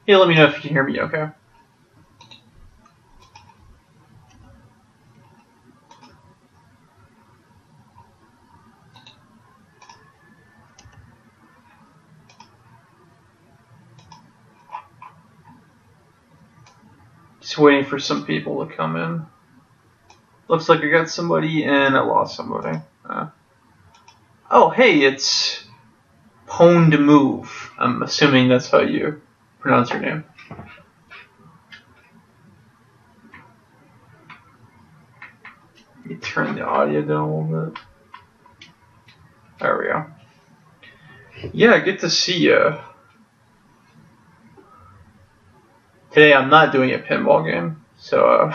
Hey, let me know if you can hear me okay. Just waiting for some people to come in. Looks like I got somebody and I lost somebody. Oh, hey, it's Pone to Move. I'm assuming that's how you pronounce your name. Let me turn the audio down a little bit. There we go. Yeah, good to see you. Today I'm not doing a pinball game, so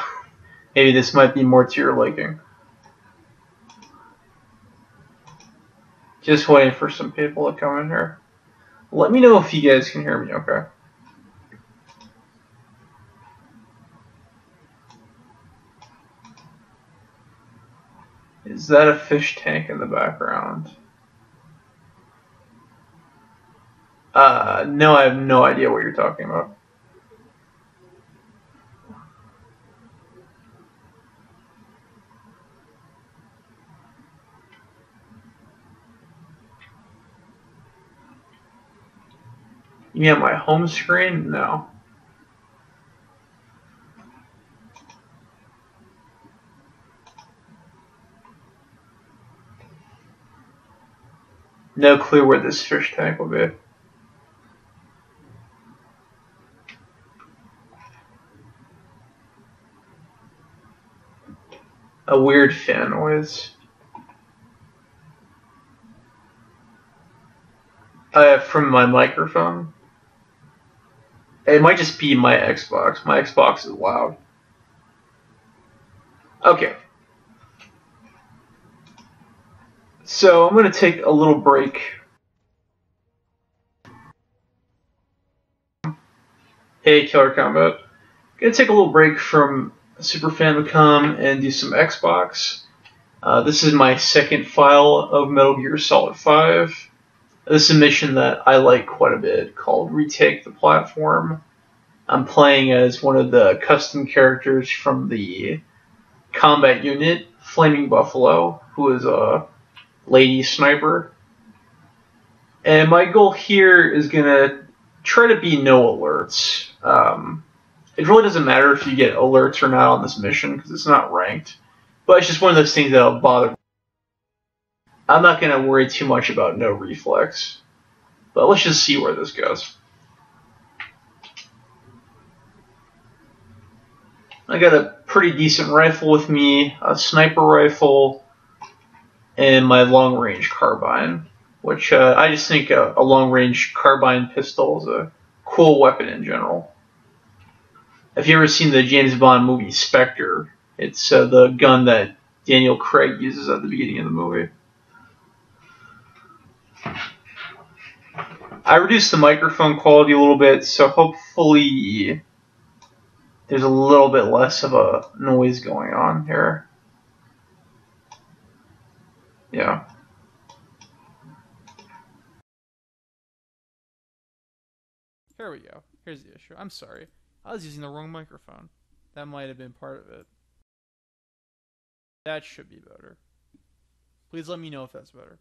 maybe this might be more to your liking. Just waiting for some people to come in here. Let me know if you guys can hear me okay. Is that a fish tank in the background? No, I have no idea what you're talking about. You mean on my home screen? No. No clue where this fish tank will be. A weird fan noise. From my microphone. It might just be my Xbox. My Xbox is loud. Okay. So I'm going to take a little break. Hey, Killer Combat. Gonna take a little break from Super Famicom and do some Xbox. This is my second file of Metal Gear Solid 5. This is a mission that I like quite a bit called Retake the Platform. I'm playing as one of the custom characters from the combat unit, Flaming Buffalo, who is a lady sniper. And my goal here is gonna try to be no alerts. It really doesn't matter if you get alerts or not on this mission because it's not ranked. But it's just one of those things that'll bother me. I'm not gonna worry too much about no reflex. But let's just see where this goes. I got a pretty decent rifle with me, a sniper rifle, and my long-range carbine, which I just think a long-range carbine pistol is a cool weapon in general. If you ever seen the James Bond movie Spectre, it's the gun that Daniel Craig uses at the beginning of the movie. I reduced the microphone quality a little bit, so hopefully there's a little bit less of a noise going on here. Yeah. Here we go. Here's the issue. I'm sorry. I was using the wrong microphone. That might have been part of it. That should be better. Please let me know if that's better.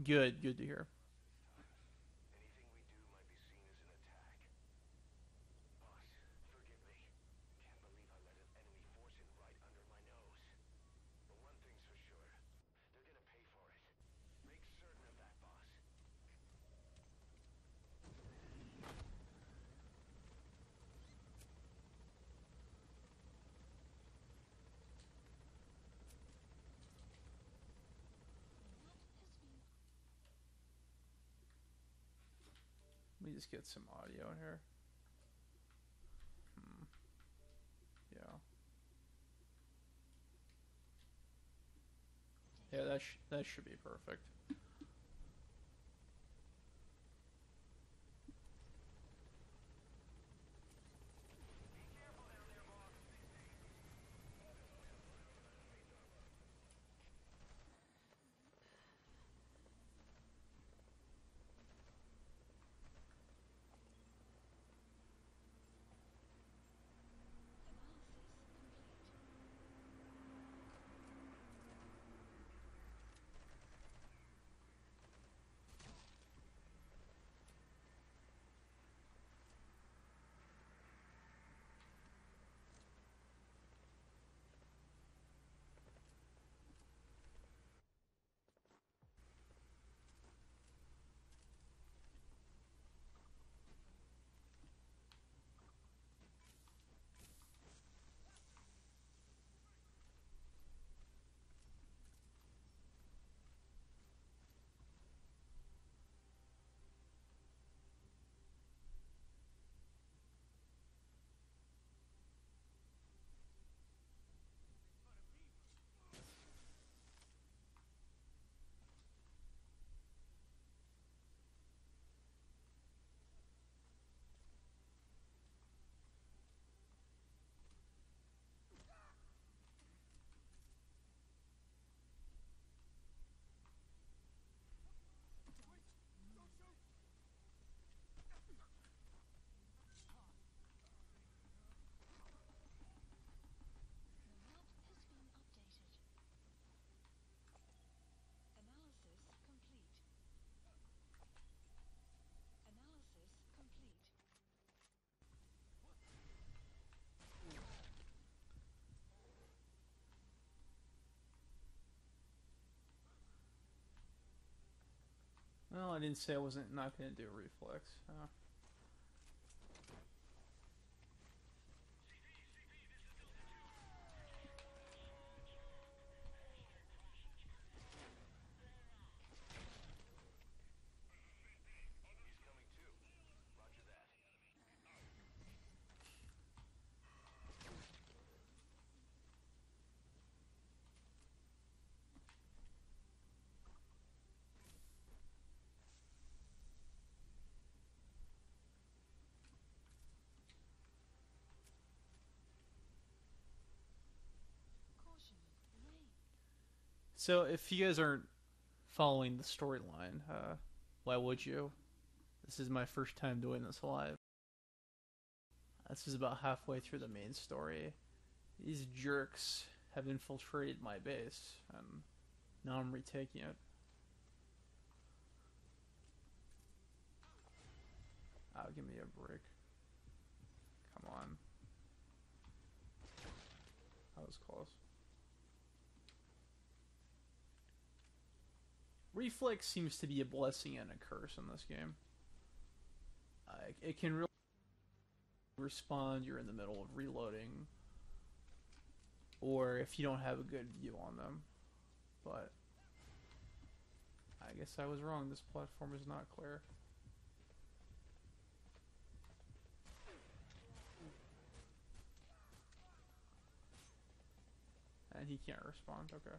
Good, good to hear. Let me just get some audio in here. Yeah. Yeah, that should be perfect. Well, I didn't say I wasn't not going to do a reflex. So, if you guys aren't following the storyline, why would you? This is my first time doing this live. This is about halfway through the main story. These jerks have infiltrated my base, and now I'm retaking it. Oh, give me a break. Come on. That was close. Reflex seems to be a blessing and a curse in this game. It can really respond, you're in the middle of reloading, or if you don't have a good view on them. But I guess I was wrong, this platform is not clear. And he can't respond, okay.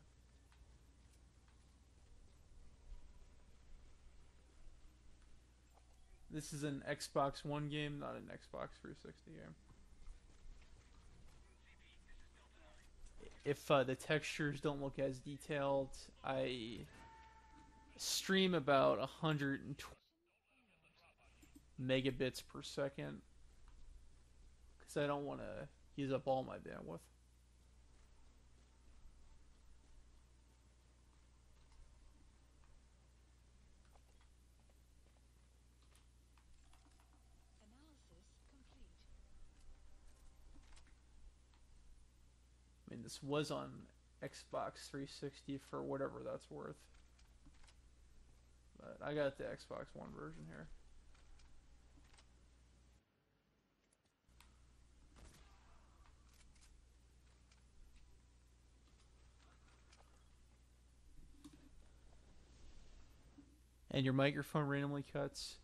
This is an Xbox One game, not an Xbox 360 game. If the textures don't look as detailed, I stream about 120 megabits per second because I don't want to use up all my bandwidth. I mean, this was on Xbox 360 for whatever that's worth. But I got the Xbox One version here. And your microphone randomly cuts.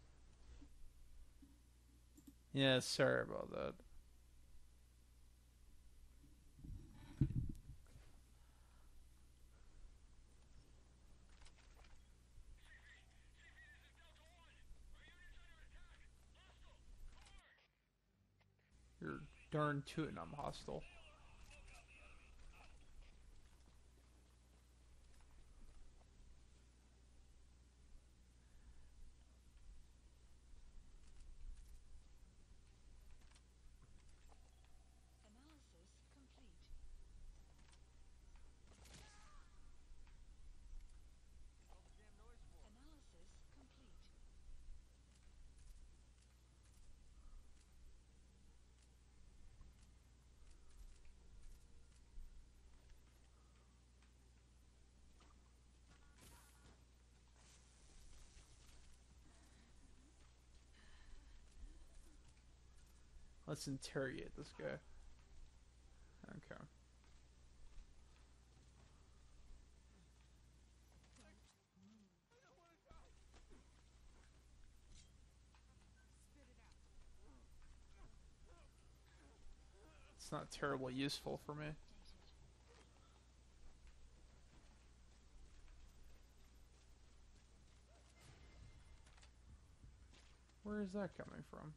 Yeah, sorry about that. darn tootin' I'm hostile. Let's interrogate this guy. Okay. It's not terribly useful for me. Where is that coming from?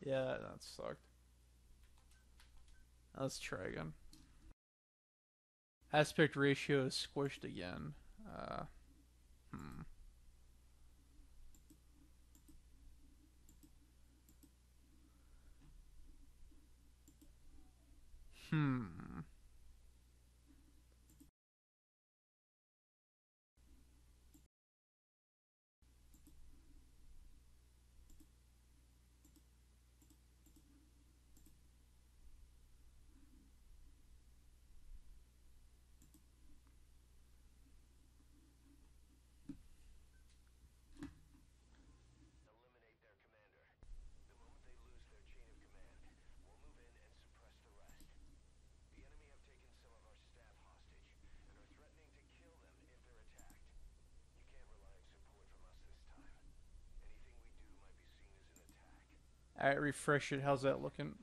Yeah, that sucked. Let's try again. Aspect ratio is squished again. Hmm. Hmm. Alright, refresh it. How's that looking?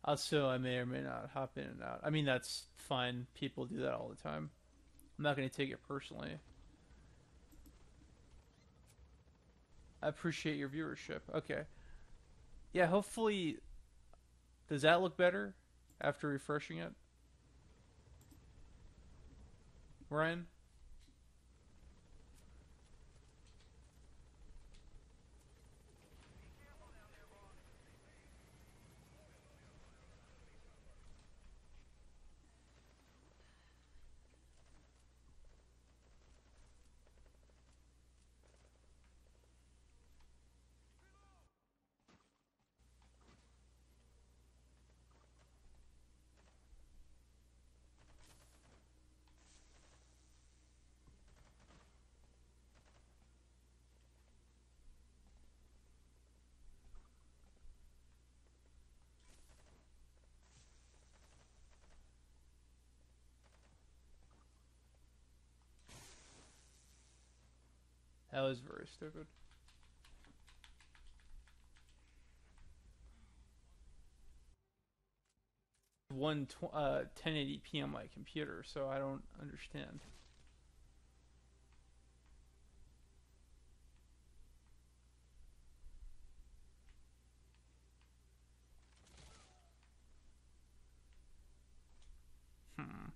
Also, I may or may not hop in and out. I mean, that's fine. People do that all the time. I'm not going to take it personally. I appreciate your viewership. Okay. Yeah, hopefully. Does that look better after refreshing it? Ryan? That was very stupid. 1080p on my computer, so I don't understand. Hmm.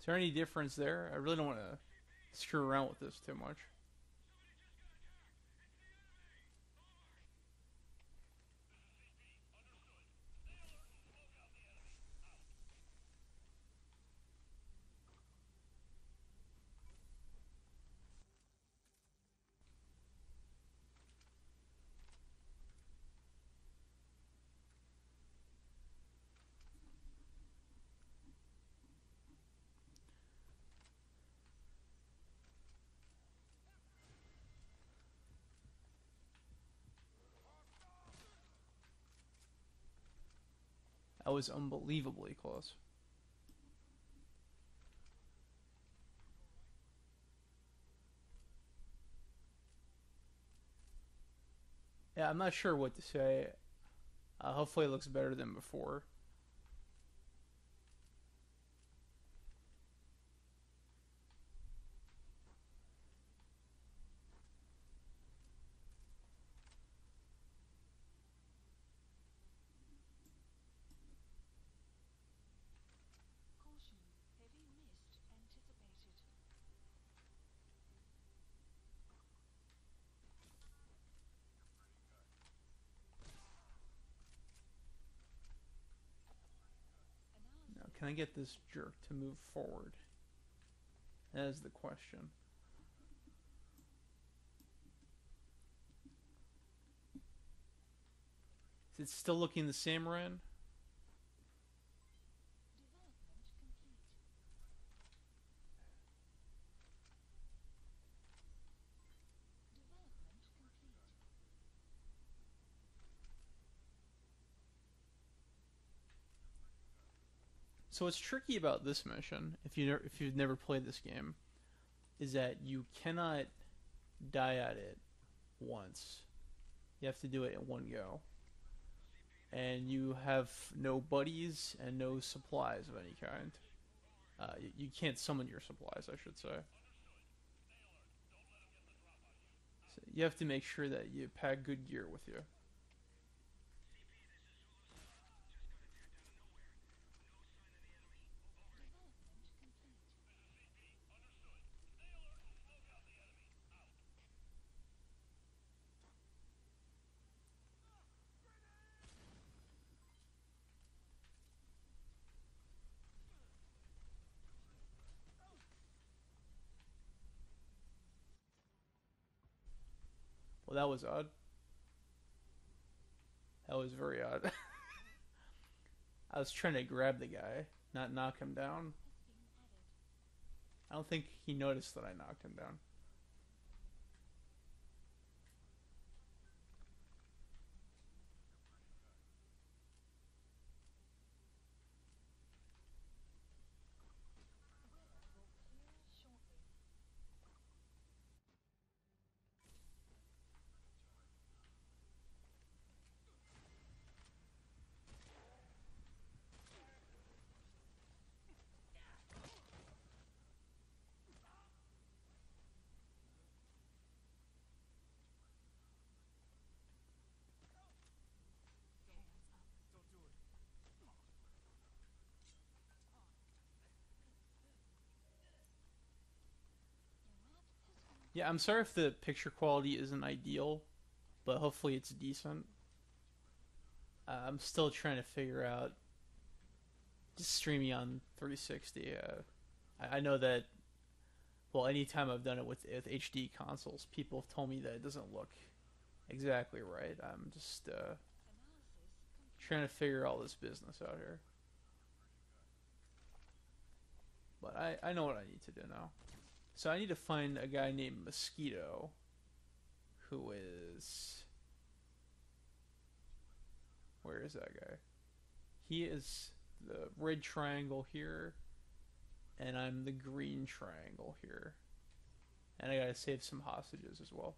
Is there any difference there? I really don't want to screw around with this too much. That was unbelievably close. Yeah, I'm not sure what to say. Hopefully, it looks better than before. Now, can I get this jerk to move forward? That is the question. Is it still looking the same, Ren? So what's tricky about this mission, if you've never played this game, is that you cannot die at it once. You have to do it in one go, and you have no buddies and no supplies of any kind. You can't summon your supplies, I should say. So you have to make sure that you pack good gear with you. Well, that was odd. That was very odd. I was trying to grab the guy, not knock him down. I don't think he noticed that I knocked him down. Yeah, I'm sorry if the picture quality isn't ideal, but hopefully it's decent. I'm still trying to figure out just streaming on 360. I know that, well, anytime I've done it with HD consoles, people have told me that it doesn't look exactly right. I'm just trying to figure all this business out here. But I know what I need to do now. So I need to find a guy named Mosquito who is. Where is that guy? He is the red triangle here, and I'm the green triangle here. And I gotta save some hostages as well.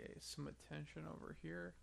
Okay, some attention over here.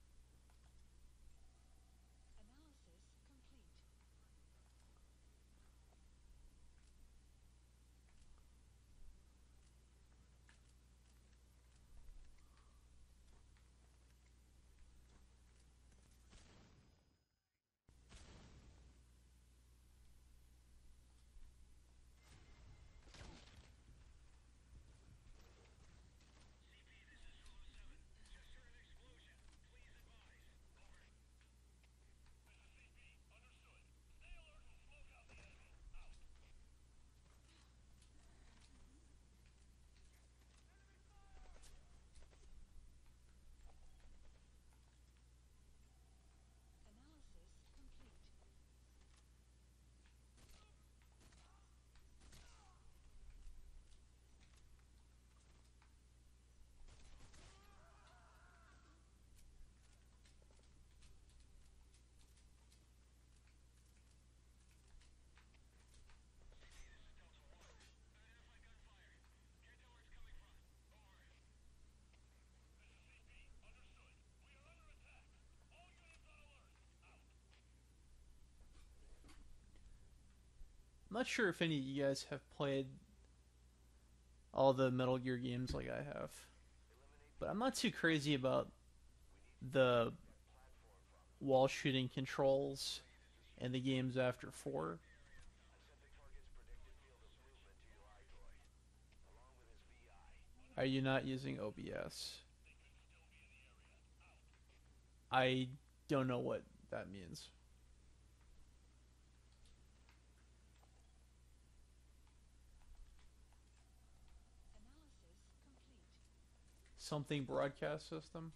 I'm not sure if any of you guys have played all the Metal Gear games like I have, but I'm not too crazy about the wall shooting controls and the games after 4. Are you not using OBS? I don't know what that means. Something broadcast system?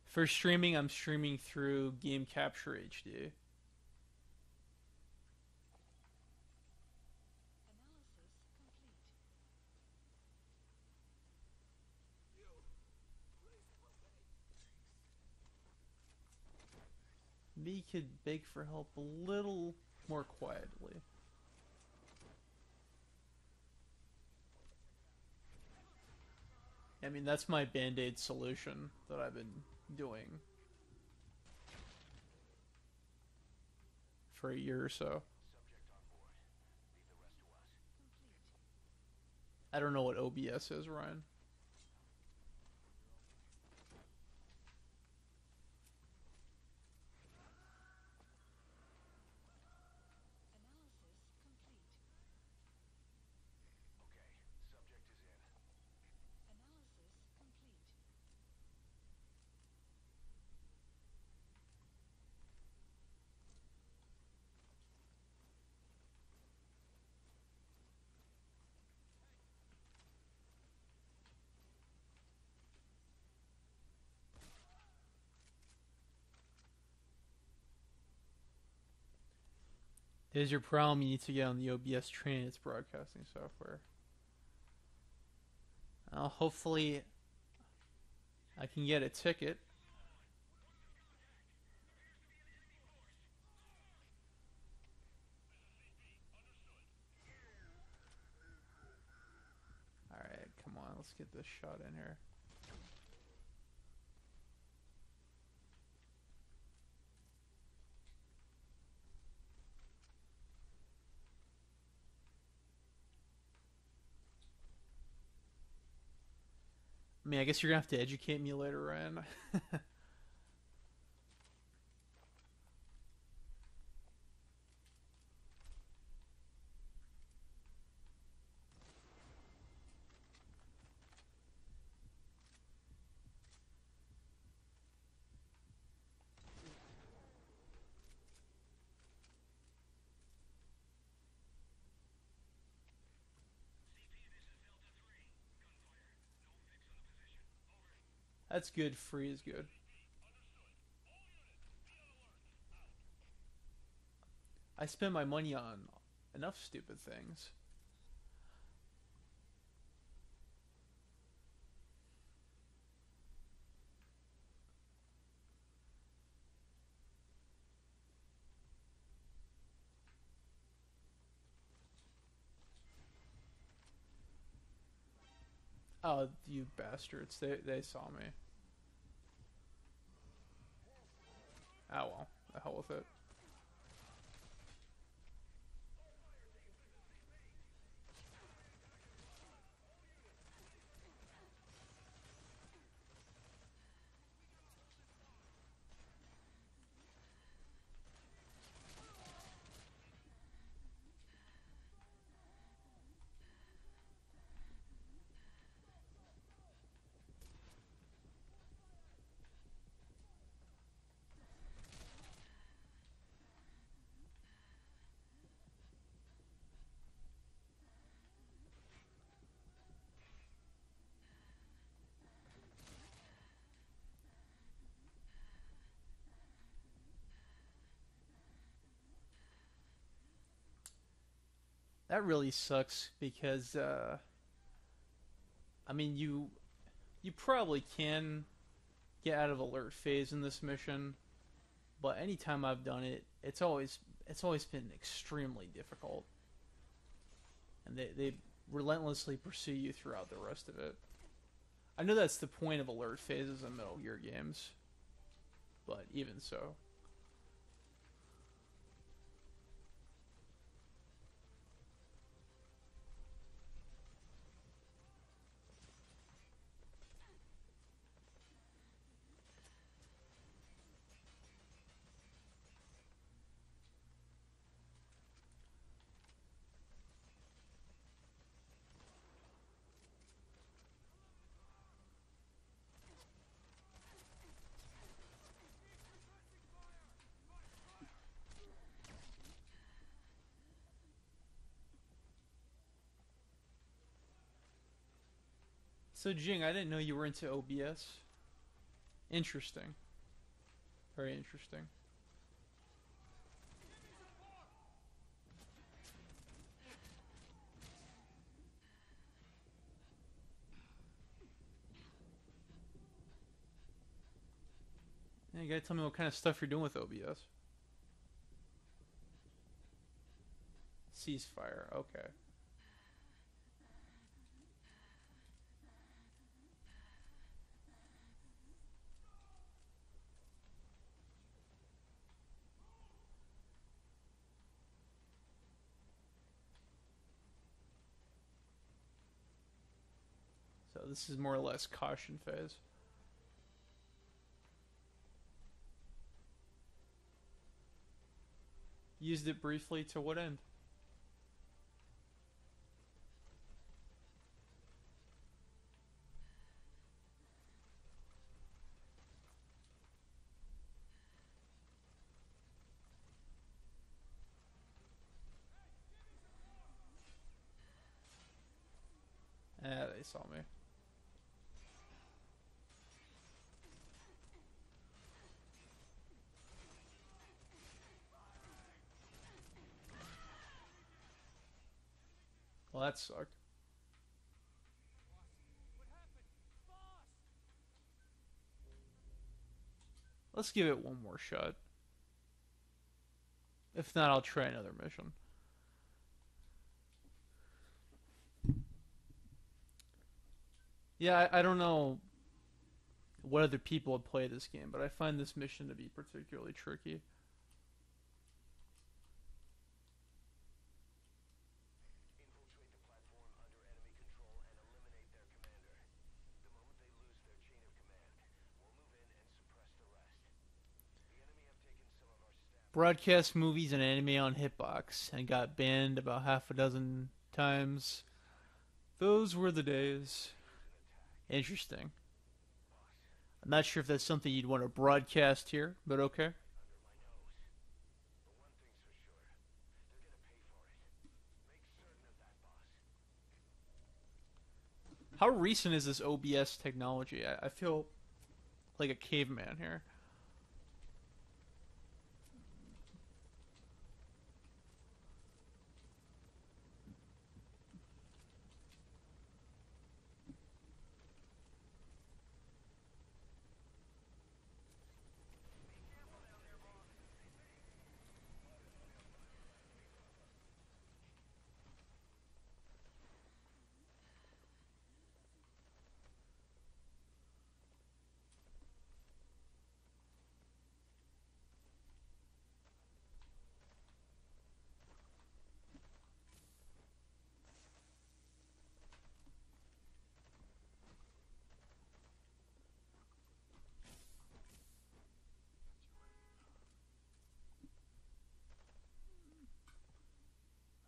For streaming, I'm streaming through Game Capture HD. Me could beg for help a little more quietly. I mean, that's my band-aid solution that I've been doing for a year or so. I don't know what OBS is, Ryan. Here's your problem. You need to get on the OBS train. It's broadcasting software. Hopefully, I can get a ticket. Alright, come on. Let's get this shot in here. I mean, I guess you're gonna have to educate me later, Ryan. That's good. Free is good. I spend my money on enough stupid things. Oh, you bastards. They saw me. Oh well. The hell with it. That really sucks because I mean, You probably can get out of alert phase in this mission, but anytime I've done it, it's always been extremely difficult, and they relentlessly pursue you throughout the rest of it. I know that's the point of alert phases in Metal Gear games, but even so. So Jing, I didn't know you were into OBS. Interesting. Very interesting. Yeah, you gotta tell me what kind of stuff you're doing with OBS. Ceasefire. Okay. So this is more or less caution phase. Used it briefly to what end? They saw me. Well, that sucked. Let's give it one more shot. If not, I'll try another mission. Yeah, I don't know what other people would play this game, but I find this mission to be particularly tricky. Broadcast movies and anime on Hitbox and got banned about half a dozen times. Those were the days. Interesting. I'm not sure if that's something you'd want to broadcast here, but okay. How recent is this OBS technology? I feel like a caveman here.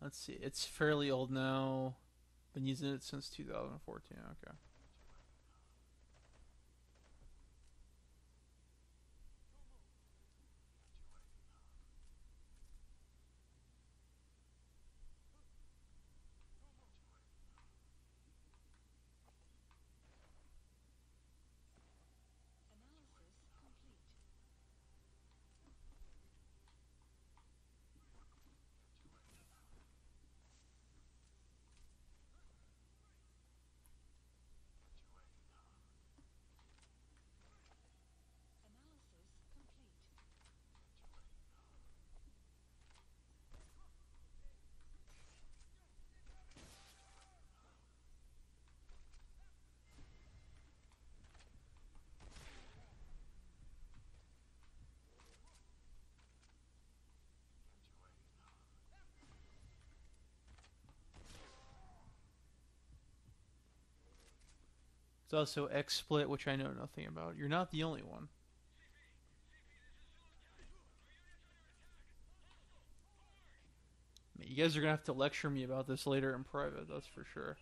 Let's see. It's fairly old now. Been using it since 2014. Okay. There's also XSplit, which I know nothing about. You're not the only one. You guys are gonna have to lecture me about this later in private, that's for sure.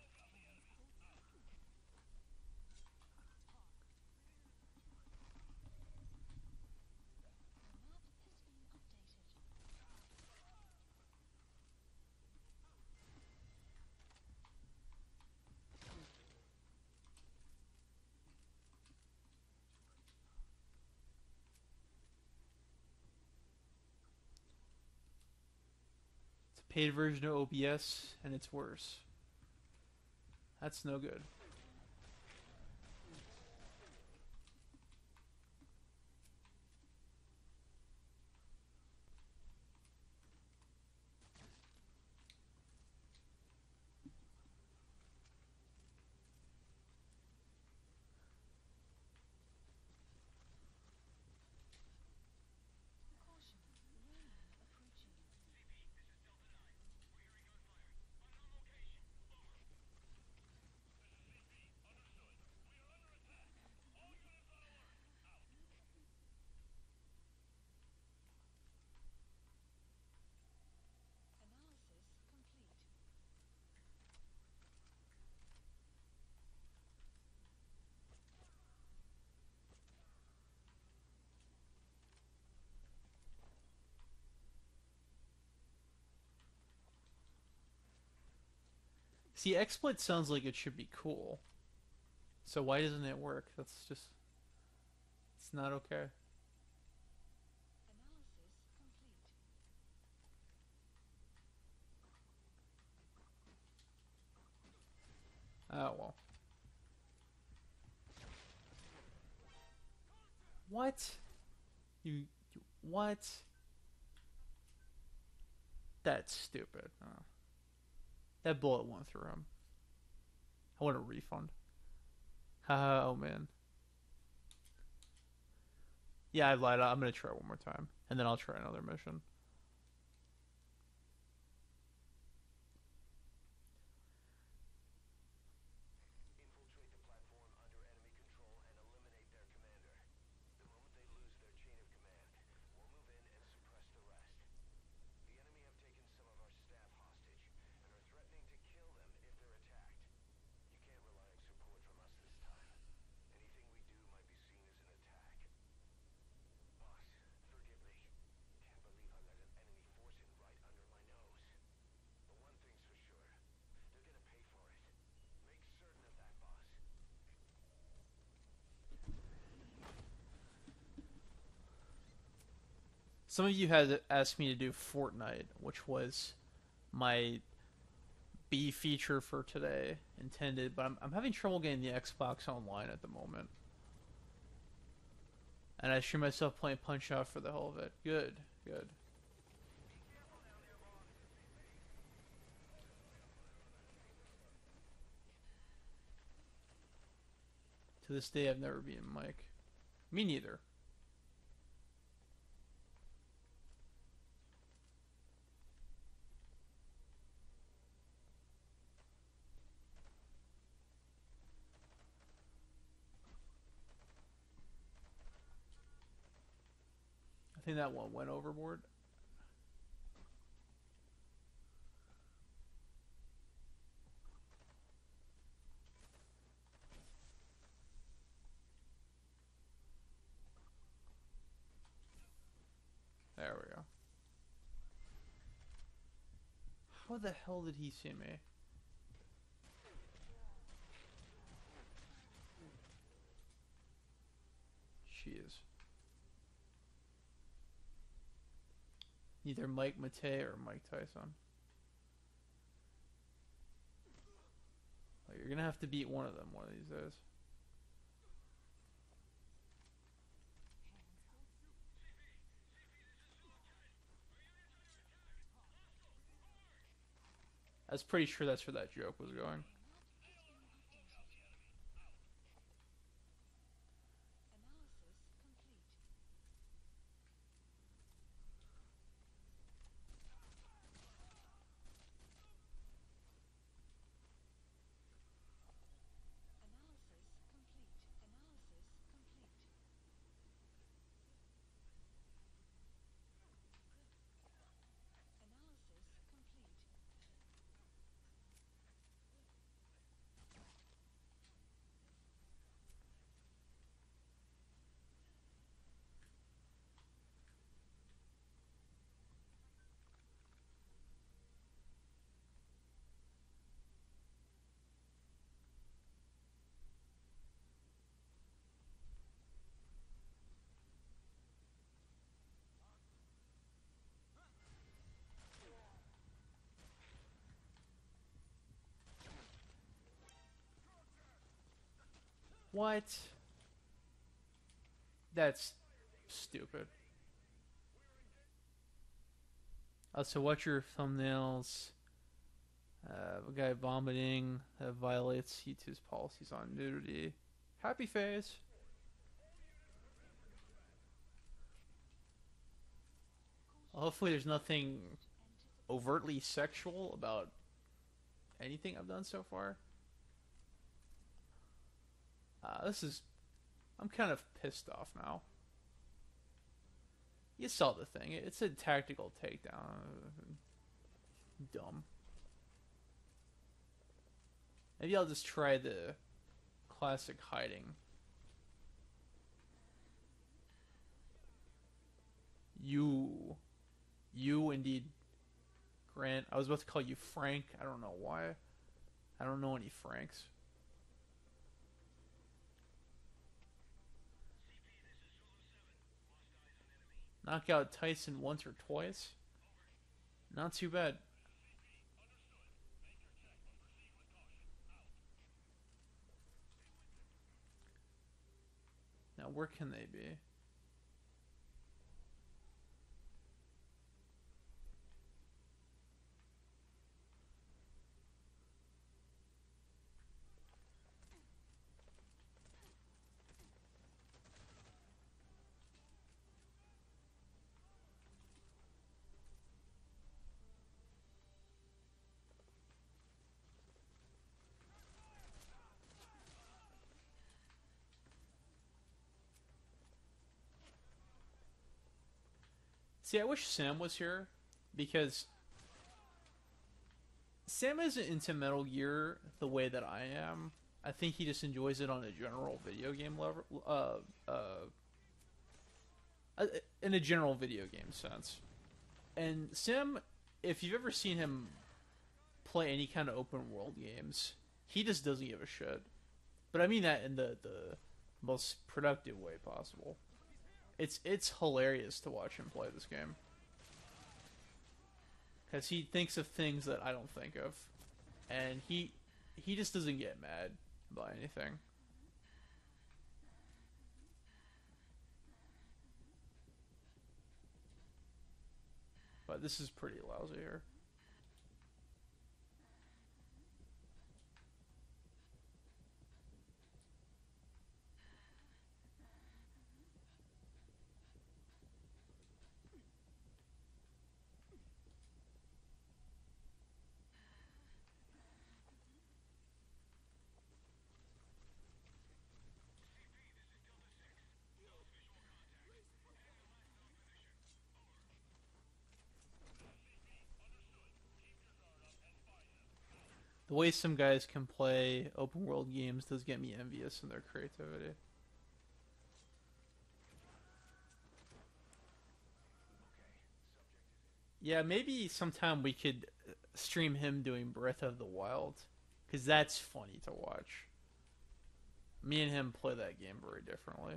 It's a paid version of OBS, and it's worse. That's no good. See, XSplit sounds like it should be cool. So why doesn't it work? That's just... It's not okay. Oh, well. What? What? That's stupid. Oh. That bullet went through him. I want a refund. Oh, man. Yeah, I lied. I'm gonna try one more time. And then I'll try another mission. Some of you had asked me to do Fortnite, which was my B feature for today intended, but I'm having trouble getting the Xbox online at the moment. And I stream myself playing Punch Out for the hell of it. Good, good. To this day, I've never beaten Mike. Me neither. I think that one went overboard. There we go. How the hell did he see me? Jeez. Either Mike Matei or Mike Tyson. Like, you're gonna have to beat one of them one of these days. I was pretty sure that's where that joke was going. What? That's stupid. So watch your thumbnails. A guy vomiting that violates YouTube's policies on nudity. Happy face. Hopefully, there's nothing overtly sexual about anything I've done so far. This is. I'm kind of pissed off now. You saw the thing. It's a tactical takedown. Dumb. Maybe I'll just try the classic hiding. You. You indeed, Grant. I was about to call you Frank. I don't know why. I don't know any Franks. Knock out Tyson once or twice. Not too bad. Now, where can they be? See, I wish Sam was here because Sam isn't into Metal Gear the way that I am. I think he just enjoys it on a general video game level, in a general video game sense. And Sam, if you've ever seen him play any kind of open world games, he just doesn't give a shit. But I mean that in the most productive way possible. It's hilarious to watch him play this game because he thinks of things that I don't think of, and he just doesn't get mad about anything. But this is pretty lousy here. The way some guys can play open world games does get me envious in their creativity. Yeah, maybe sometime we could stream him doing Breath of the Wild, because that's funny to watch. Me and him play that game very differently.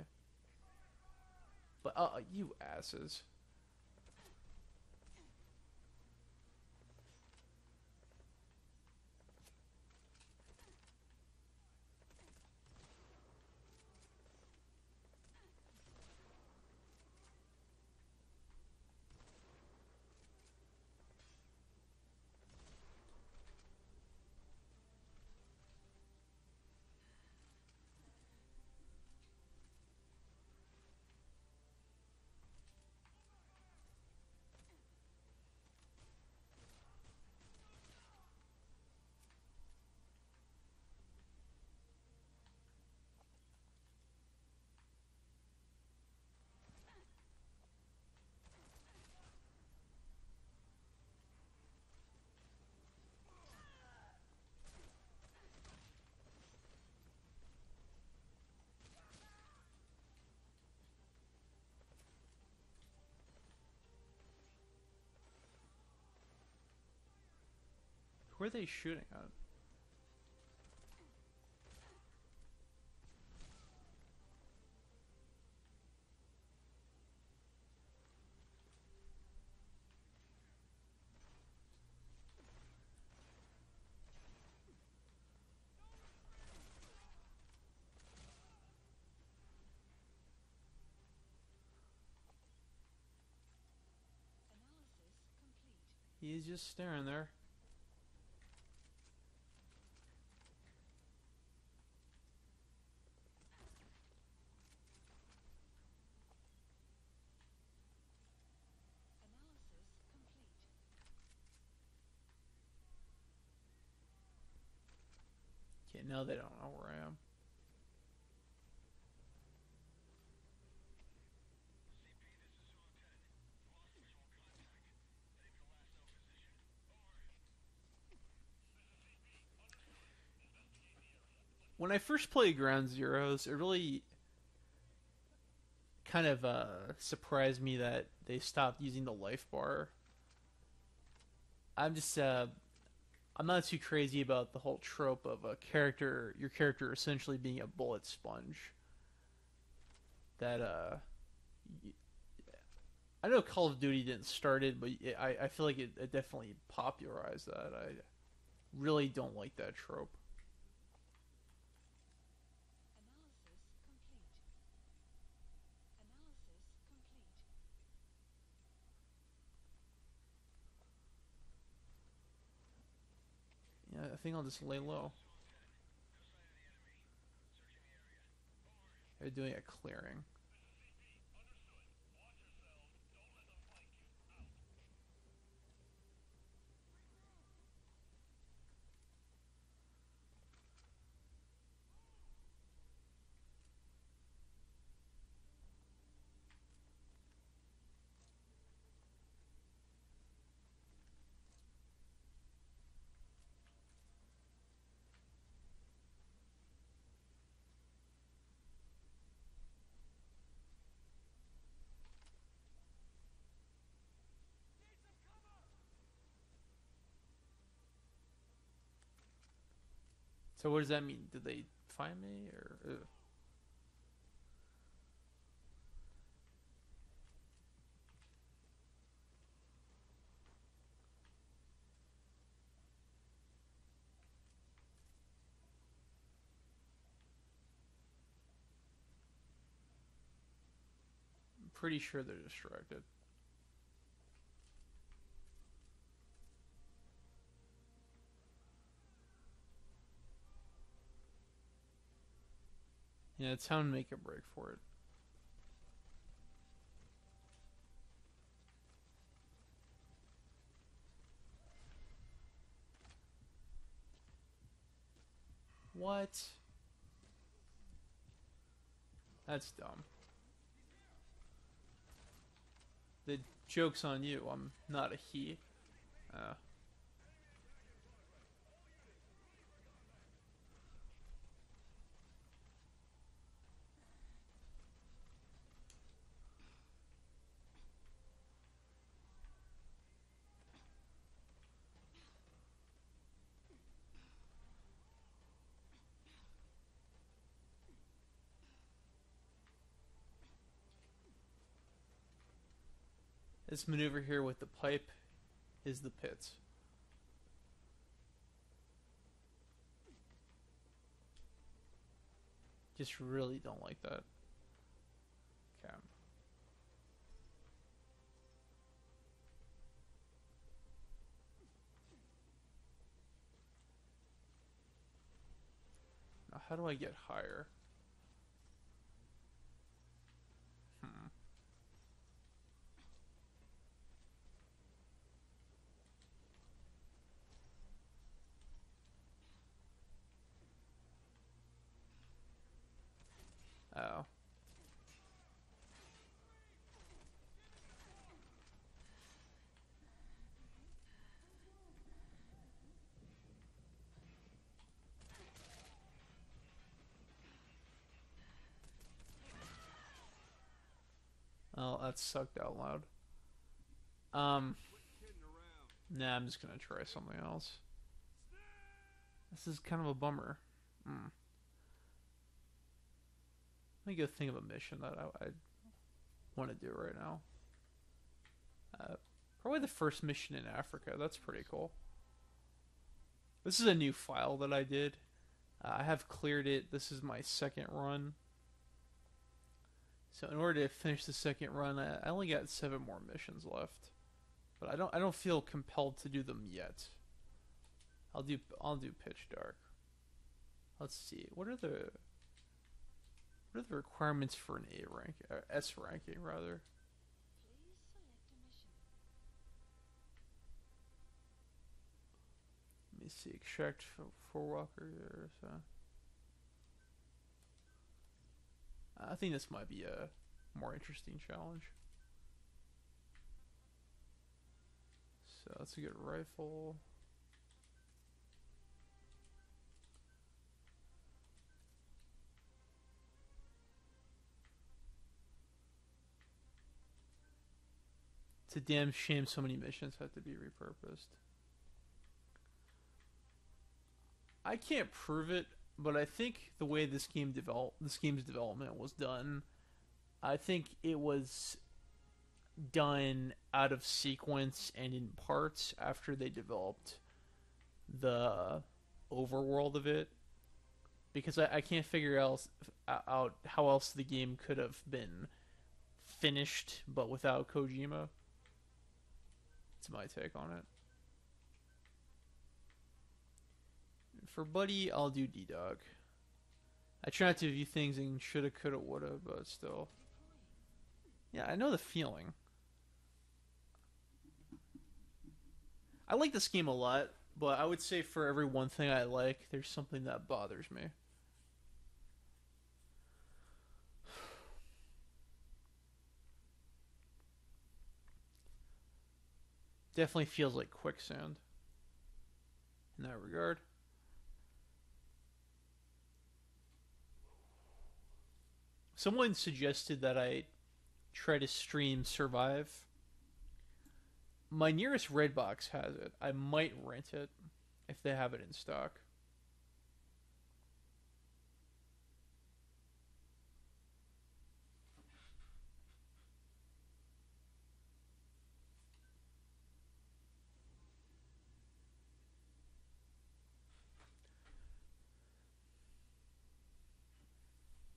But you asses. Who are they shooting at? He's just staring there. Okay, now they don't know where I am. When I first played Ground Zeroes, it really kind of surprised me that they stopped using the life bar. I'm just I'm not too crazy about the whole trope of your character essentially being a bullet sponge. That I know Call of Duty didn't start it, but I feel like it definitely popularized that. I really don't like that trope. Yeah, I think I'll just lay low. They're doing a clearing. So what does that mean? Did they find me or? I'm pretty sure they're distracted. Yeah, it's time to make a break for it. What? That's dumb. The joke's on you. I'm not a he. Uh, this maneuver here with the pipe is the pits. Just really don't like that. Okay. Now, how do I get higher? Hmm. Oh. Oh, that sucked out loud. Um. Nah, I'm just gonna try something else. This is kind of a bummer. Hmm. Let me go think of a mission that I want to do right now. Uh, Probably the first mission in Africa. That's pretty cool. This is a new file that I did. I have cleared it. This is my second run. So in order to finish the second run, I only got 7 more missions left. but I don't feel compelled to do them yet. I'll do Pitch Dark. Let's see. What are the requirements for an A rank, S ranking rather? Let me see. Extract four walkers. I think this might be a more interesting challenge. So let's get a rifle. It's a damn shame so many missions have to be repurposed. I can't prove it, but I think the way this game's development was done, I think it was done out of sequence and in parts after they developed the overworld of it. Because I can't figure out how else the game could have been finished, but without Kojima. It's my take on it. For Buddy, I'll do D-Dog. I try not to view things in shoulda, coulda, woulda, but still. Yeah, I know the feeling. I like this game a lot, but I would say for every one thing I like, there's something that bothers me. Definitely feels like quicksand in that regard. Someone suggested that I try to stream Survive. My nearest Redbox has it. I might rent it if they have it in stock.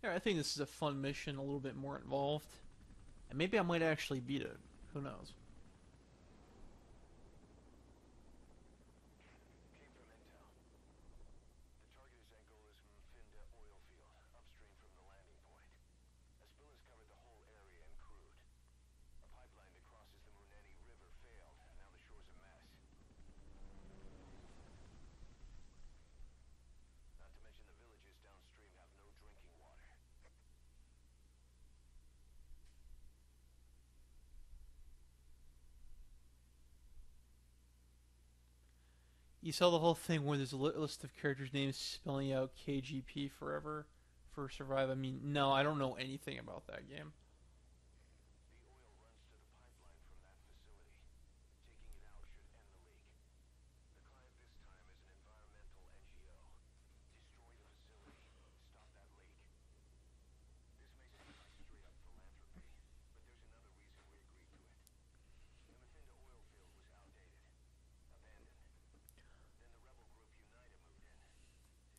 Yeah, I think this is a fun mission, a little bit more involved. And maybe I might actually beat it. Who knows? You saw the whole thing where there's a list of characters' names spelling out KGP forever for Survive. I mean, no, I don't know anything about that game.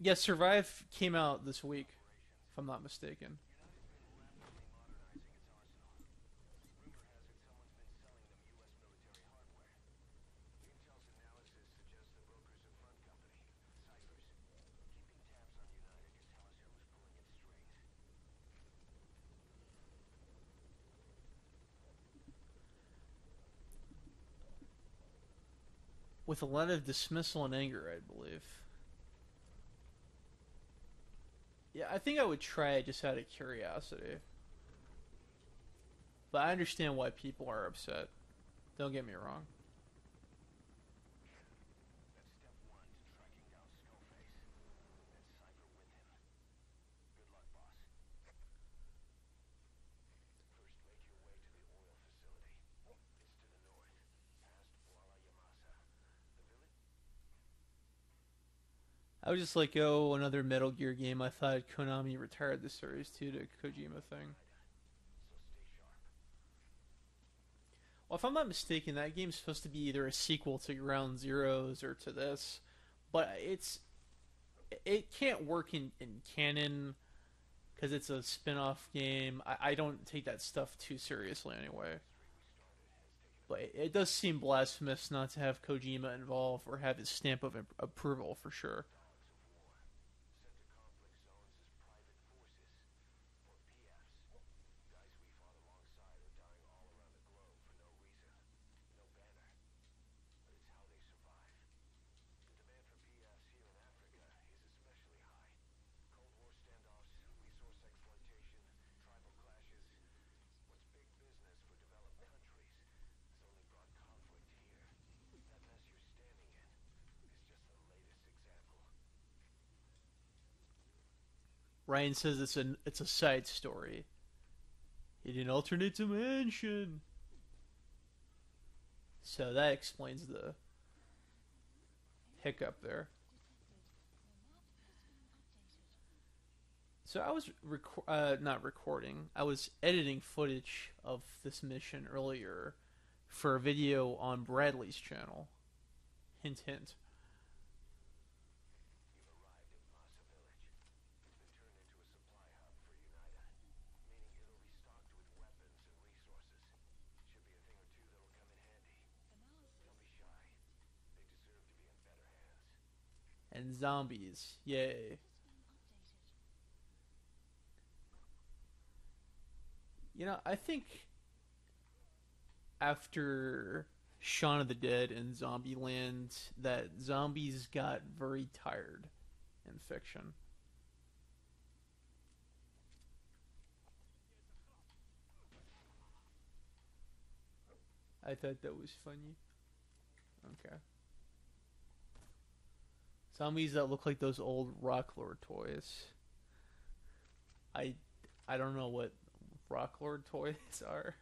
Yeah, Survive came out this week, if I'm not mistaken. With a lot of dismissal and anger, I believe. Yeah, I think I would try it just out of curiosity. But I understand why people are upset. Don't get me wrong. I was just like, oh, another Metal Gear game. I thought Konami retired the series too to Kojima thing. Well, if I'm not mistaken, that game's supposed to be either a sequel to Ground Zeroes or to this, but it can't work in canon because it's a spin-off game. I don't take that stuff too seriously anyway. But it does seem blasphemous not to have Kojima involved or have his stamp of approval for sure. Ryan says it's a side story in an alternate dimension. So that explains the hiccup there. So I was not recording. I was editing footage of this mission earlier for a video on Bradley's channel. Hint, hint. And zombies, yay! I think after Shaun of the Dead and Zombieland, that zombies got very tired in fiction. I thought that was funny. Okay. Zombies that look like those old Rocklord toys. I I don't know what Rocklord toys are.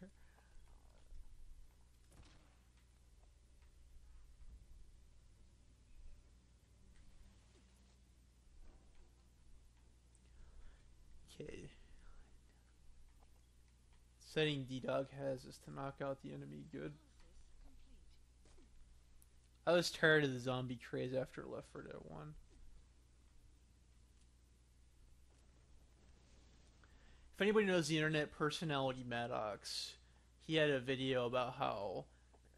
Okay. Setting D-Dog has is to knock out the enemy good. I was tired of the zombie craze after Left 4 Dead 1. If anybody knows the internet personality Maddox, he had a video about how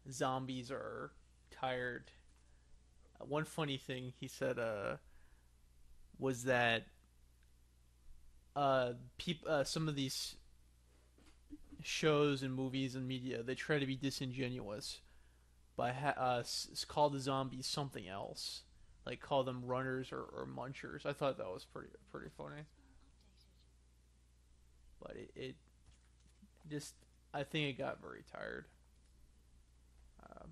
zombies are tired. One funny thing he said was that some of these shows and movies and media they try to be disingenuous by call the zombies something else, like call them runners or munchers. I thought that was pretty funny, but it just I think it got very tired. Um,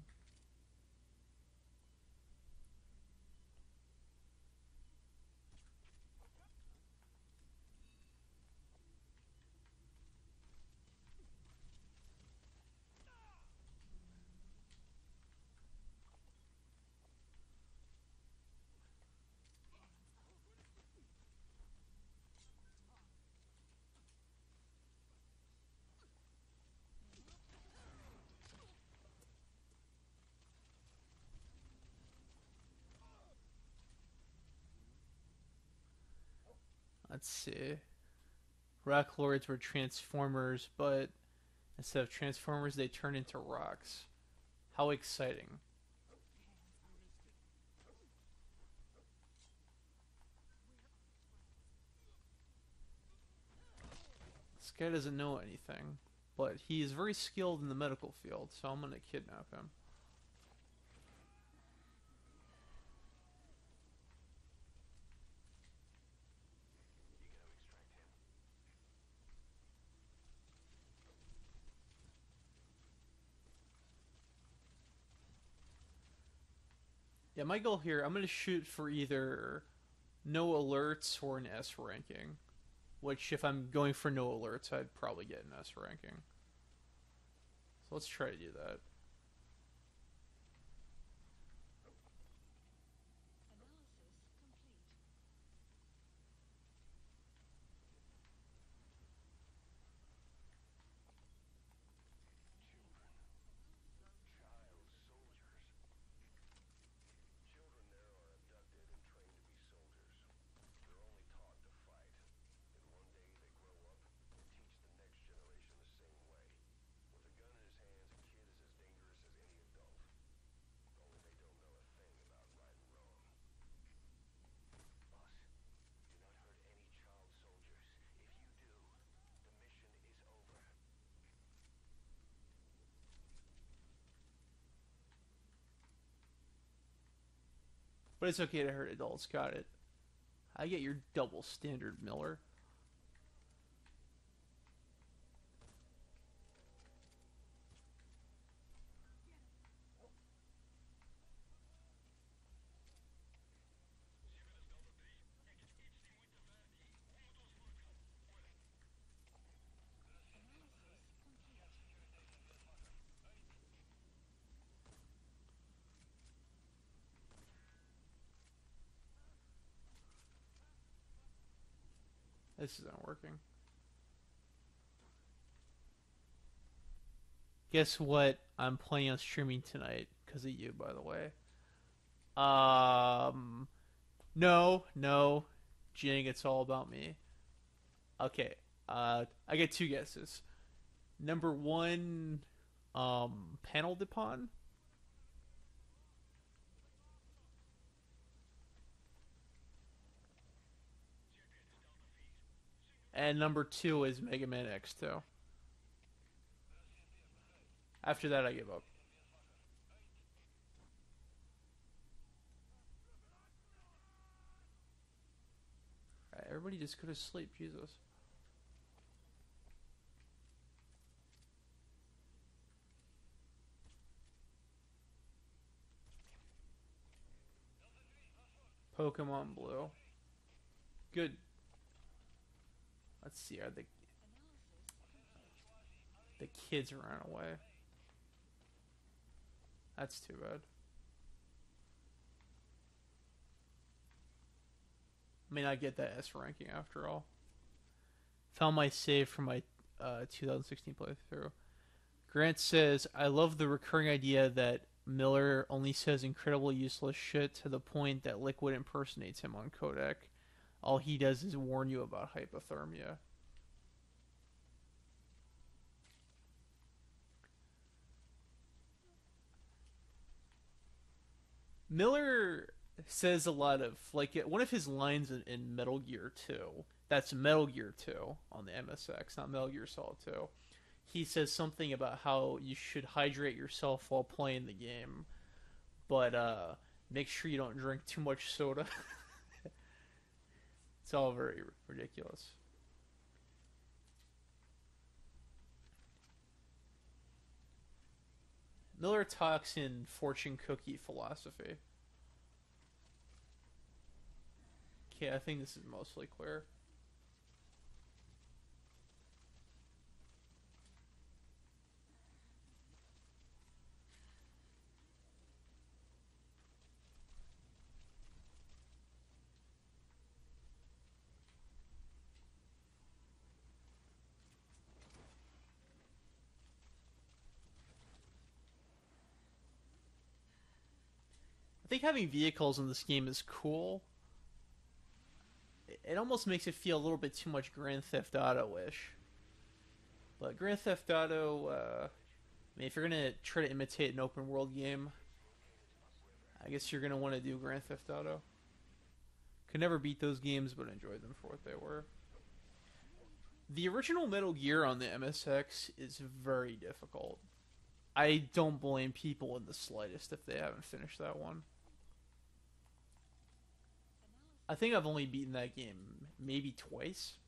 let's see. Rock lords were transformers, but instead of transformers, they turn into rocks. How exciting! This guy doesn't know anything, but he is very skilled in the medical field, so I'm gonna kidnap him. Yeah, my goal here, I'm gonna shoot for either no alerts or an S ranking. Which, if I'm going for no alerts, I'd probably get an S ranking. So let's try to do that. But it's okay to hurt adults. Got it. I get your double standard, Miller. This isn't working. Guess what? I'm planning on streaming tonight because of you, by the way. Um, no, Jing. It's all about me. Okay. I get two guesses. Number one, panel Dupont, and number two is Mega Man X2. After that, I give up. All right, everybody just go to sleep, Jesus. Pokemon Blue. Good. Let's see. Are the kids ran away? That's too bad. I mean, I get that S ranking after all. Found my save from my 2016 playthrough. Grant says, I love the recurring idea that Miller only says incredibly useless shit to the point that Liquid impersonates him on codec. All he does is warn you about hypothermia. Miller says a lot of, like, one of his lines in Metal Gear 2, that's Metal Gear 2 on the MSX, not Metal Gear Solid 2. He says something about how you should hydrate yourself while playing the game, but make sure you don't drink too much soda. It's all very ridiculous. Miller talks in fortune cookie philosophy. Okay, I think this is mostly clear. I think having vehicles in this game is cool. It almost makes it feel a little bit too much Grand Theft Auto-ish. But Grand Theft Auto, I mean, if you're gonna try to imitate an open world game, I guess you're gonna want to do Grand Theft Auto. Could never beat those games, but enjoyed them for what they were. The original Metal Gear on the MSX is very difficult. I don't blame people in the slightest if they haven't finished that one. I think I've only beaten that game maybe twice.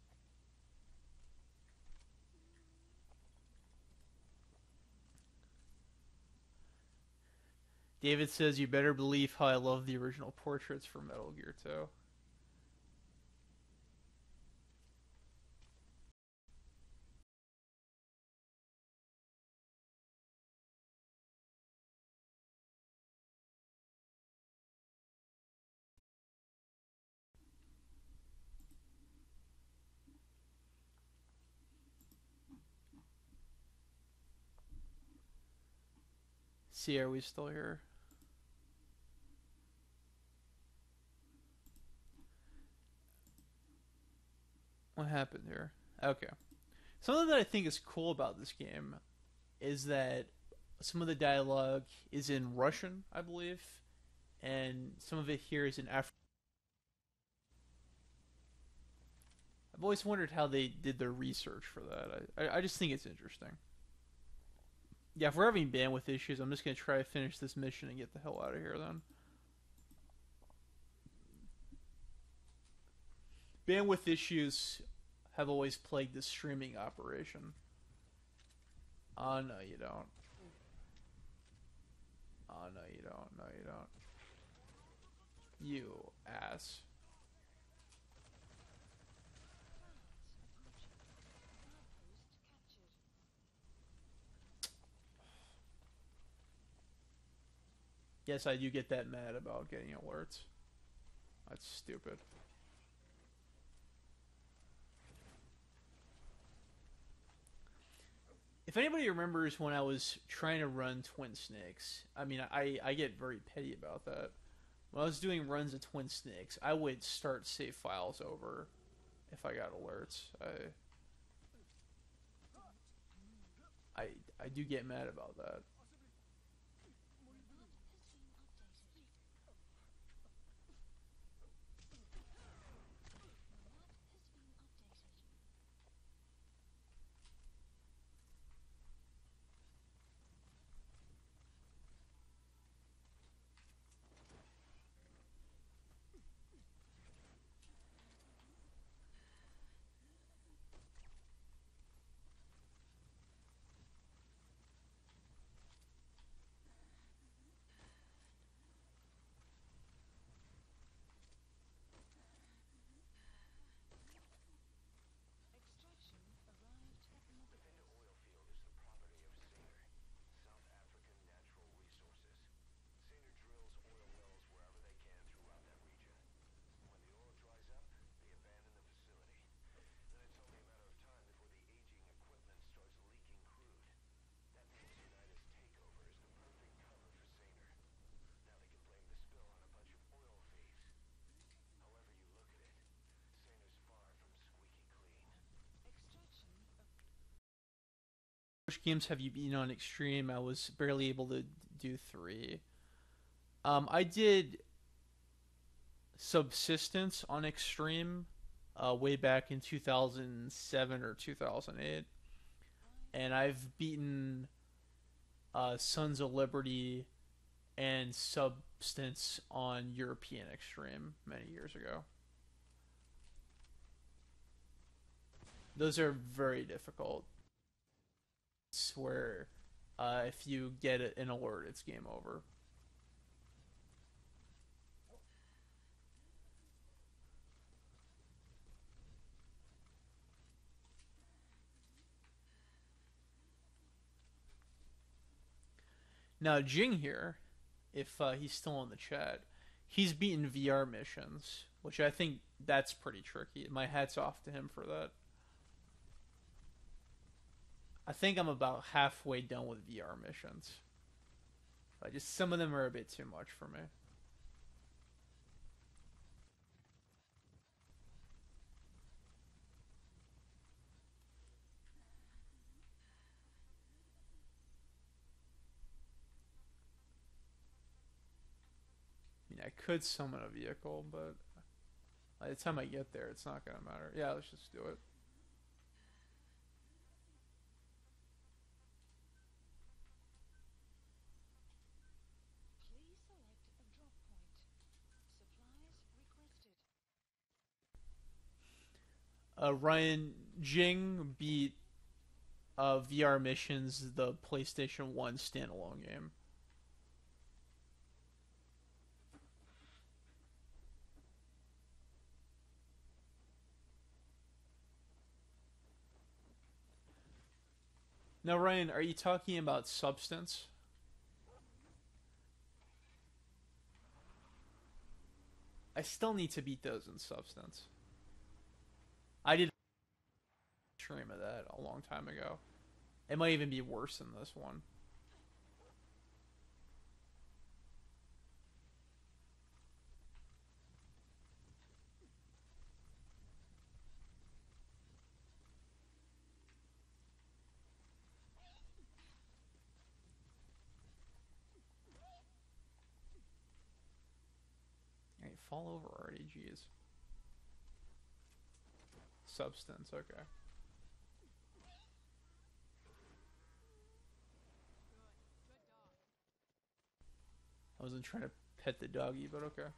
David says, you better believe how I love the original portraits for Metal Gear 2. See, are we still here? What happened here? Okay. Something that I think is cool about this game is that some of the dialogue is in Russian, I believe, and some of it here is in African. I've always wondered how they did their research for that. I just think it's interesting. Yeah, if we're having bandwidth issues, I'm just gonna try to finish this mission and get the hell out of here then. Bandwidth issues have always plagued the streaming operation. Oh no, you don't. Oh no, you don't. No, you don't. You ass. Yes, I do get that mad about getting alerts. That's stupid. If anybody remembers when I was trying to run Twin Snakes, I mean, I get very petty about that. When I was doing runs of Twin Snakes, I would start save files over if I got alerts. I, I do get mad about that. Which games have you been on Extreme? I was barely able to do three. I did Subsistence on Extreme way back in 2007 or 2008. And I've beaten Sons of Liberty and Substance on European Extreme many years ago. Those are very difficult. It's where if you get an alert, it's game over. Now, Jing here, if he's still in the chat, he's beaten VR missions, which I think that's pretty tricky. My hat's off to him for that. I think I'm about halfway done with VR missions. I just some of them are a bit too much for me. I mean, I could summon a vehicle, but by the time I get there, it's not gonna matter. Yeah, let's just do it. Ryan Jing beat VR missions, the PlayStation 1 standalone game. Now, Ryan, are you talking about Substance? I still need to beat those in Substance. I did a stream of that a long time ago. It might even be worse than this one. Hey, fall over already, jeez. Substance, okay. I wasn't trying to pet the doggy, but okay.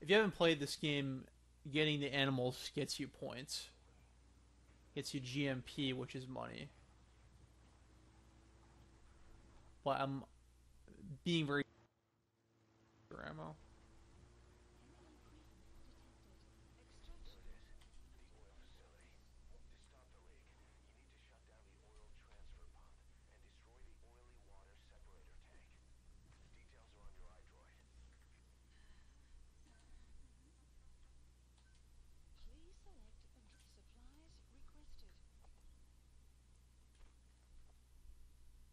If you haven't played this game, getting the animals gets you points. Gets you GMP, which is money. But I'm being very ammo.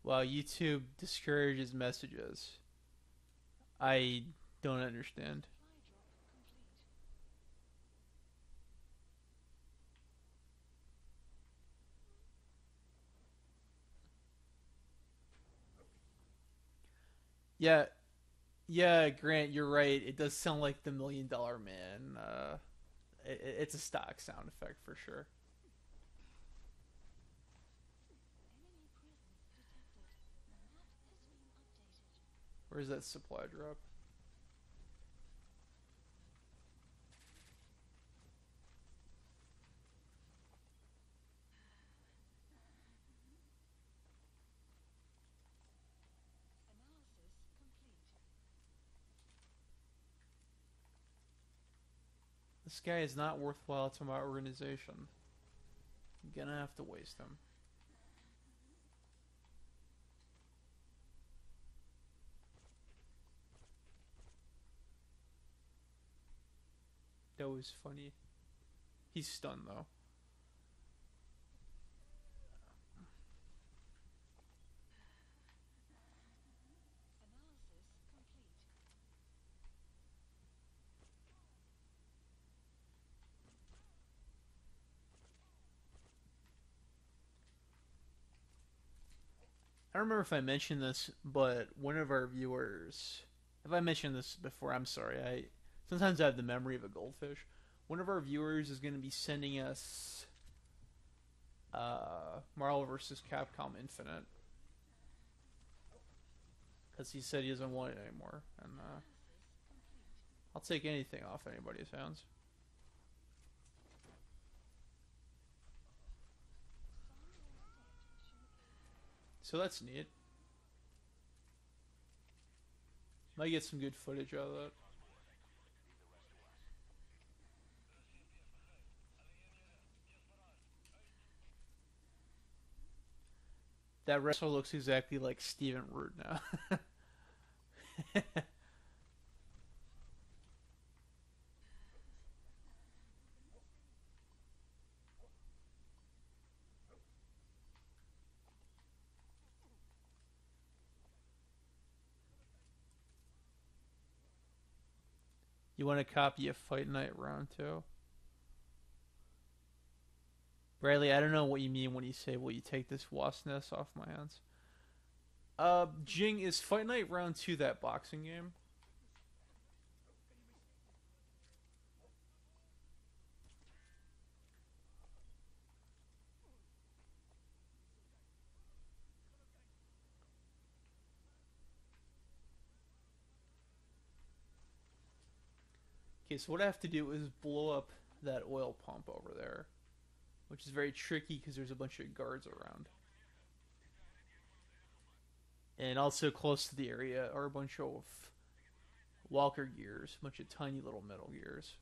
While YouTube discourages messages, I don't understand. Yeah, yeah, Grant, you're right. It does sound like the $1 Million Man. It's a stock sound effect for sure. Where's that supply drop? This guy is not worthwhile to my organization. I'm gonna have to waste him. That was funny. He's stunned though. I don't remember if I mentioned this, but one of our viewers, if I mentioned this before, I'm sorry. I sometimes I have the memory of a goldfish. One of our viewers is going to be sending us Marvel vs. Capcom Infinite because he said he doesn't want it anymore, and I'll take anything off anybody's hands. So that's neat. Might get some good footage out of that. That wrestler looks exactly like Steven Root now. You want a copy of Fight Night Round 2? Bradley, I don't know what you mean when you say, will you take this wasp nest off my hands? Jing, is Fight Night Round 2 that boxing game? Okay, so what I have to do is blow up that oil pump over there, which is very tricky because there's a bunch of guards around. And also close to the area are a bunch of walker gears, a bunch of tiny little metal gears.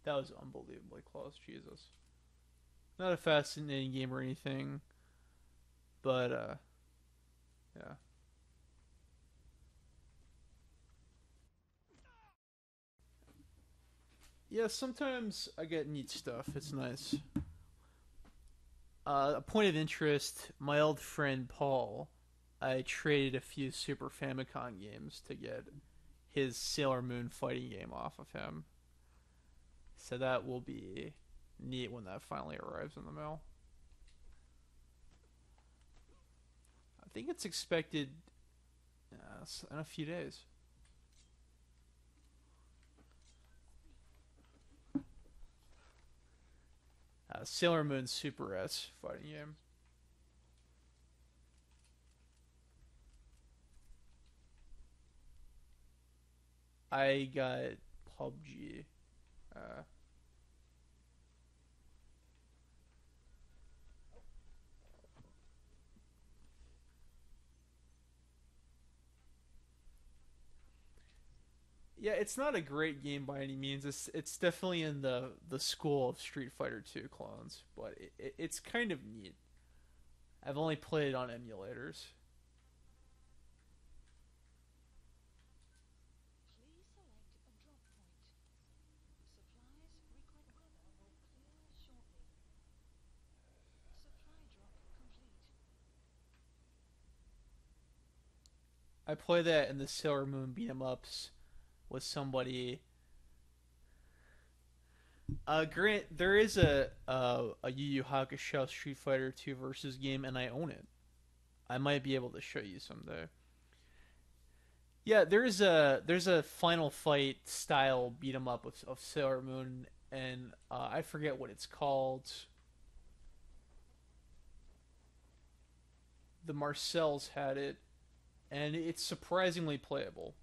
That was unbelievably close, Jesus. Not a fascinating game or anything, but yeah. Yeah, sometimes I get neat stuff. It's nice. A point of interest, my old friend Paul, I traded a few Super Famicom games to get his Sailor Moon fighting game off of him. So that will be neat when that finally arrives in the mail. I think it's expected in a few days. Sailor Moon Super S fighting game. I got PUBG. Uh, yeah, it's not a great game by any means. It's definitely in the school of Street Fighter 2 clones, but it's kind of neat. I've only played it on emulators. I play that in the Sailor Moon beat 'em ups with somebody. Grant, there is a Yu Yu Hakusho Street Fighter 2 versus game, and I own it. I might be able to show you someday. Yeah, there's a Final Fight style beat 'em up of Sailor Moon, and I forget what it's called. The Marcells had it, and it's surprisingly playable.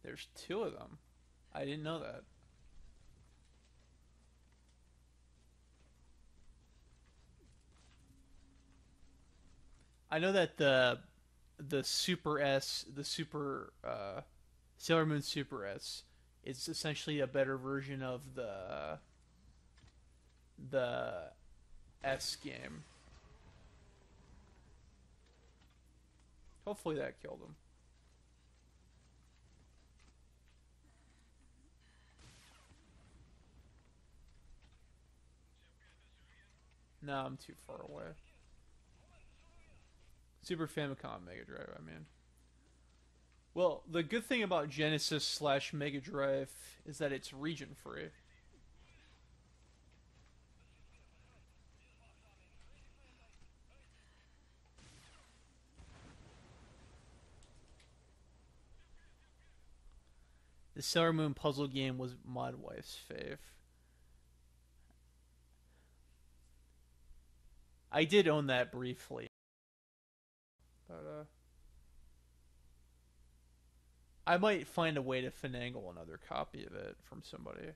There's two of them. I didn't know that. I know that the Super S, the Super Sailor Moon Super S, is essentially a better version of the S game. Hopefully that killed him. No, I'm too far away. Super Famicom Mega Drive, I mean. Well, the good thing about Genesis slash Mega Drive is that it's region free. The Sailor Moon puzzle game was Mod Wife's fave. I did own that briefly, but I might find a way to finagle another copy of it from somebody.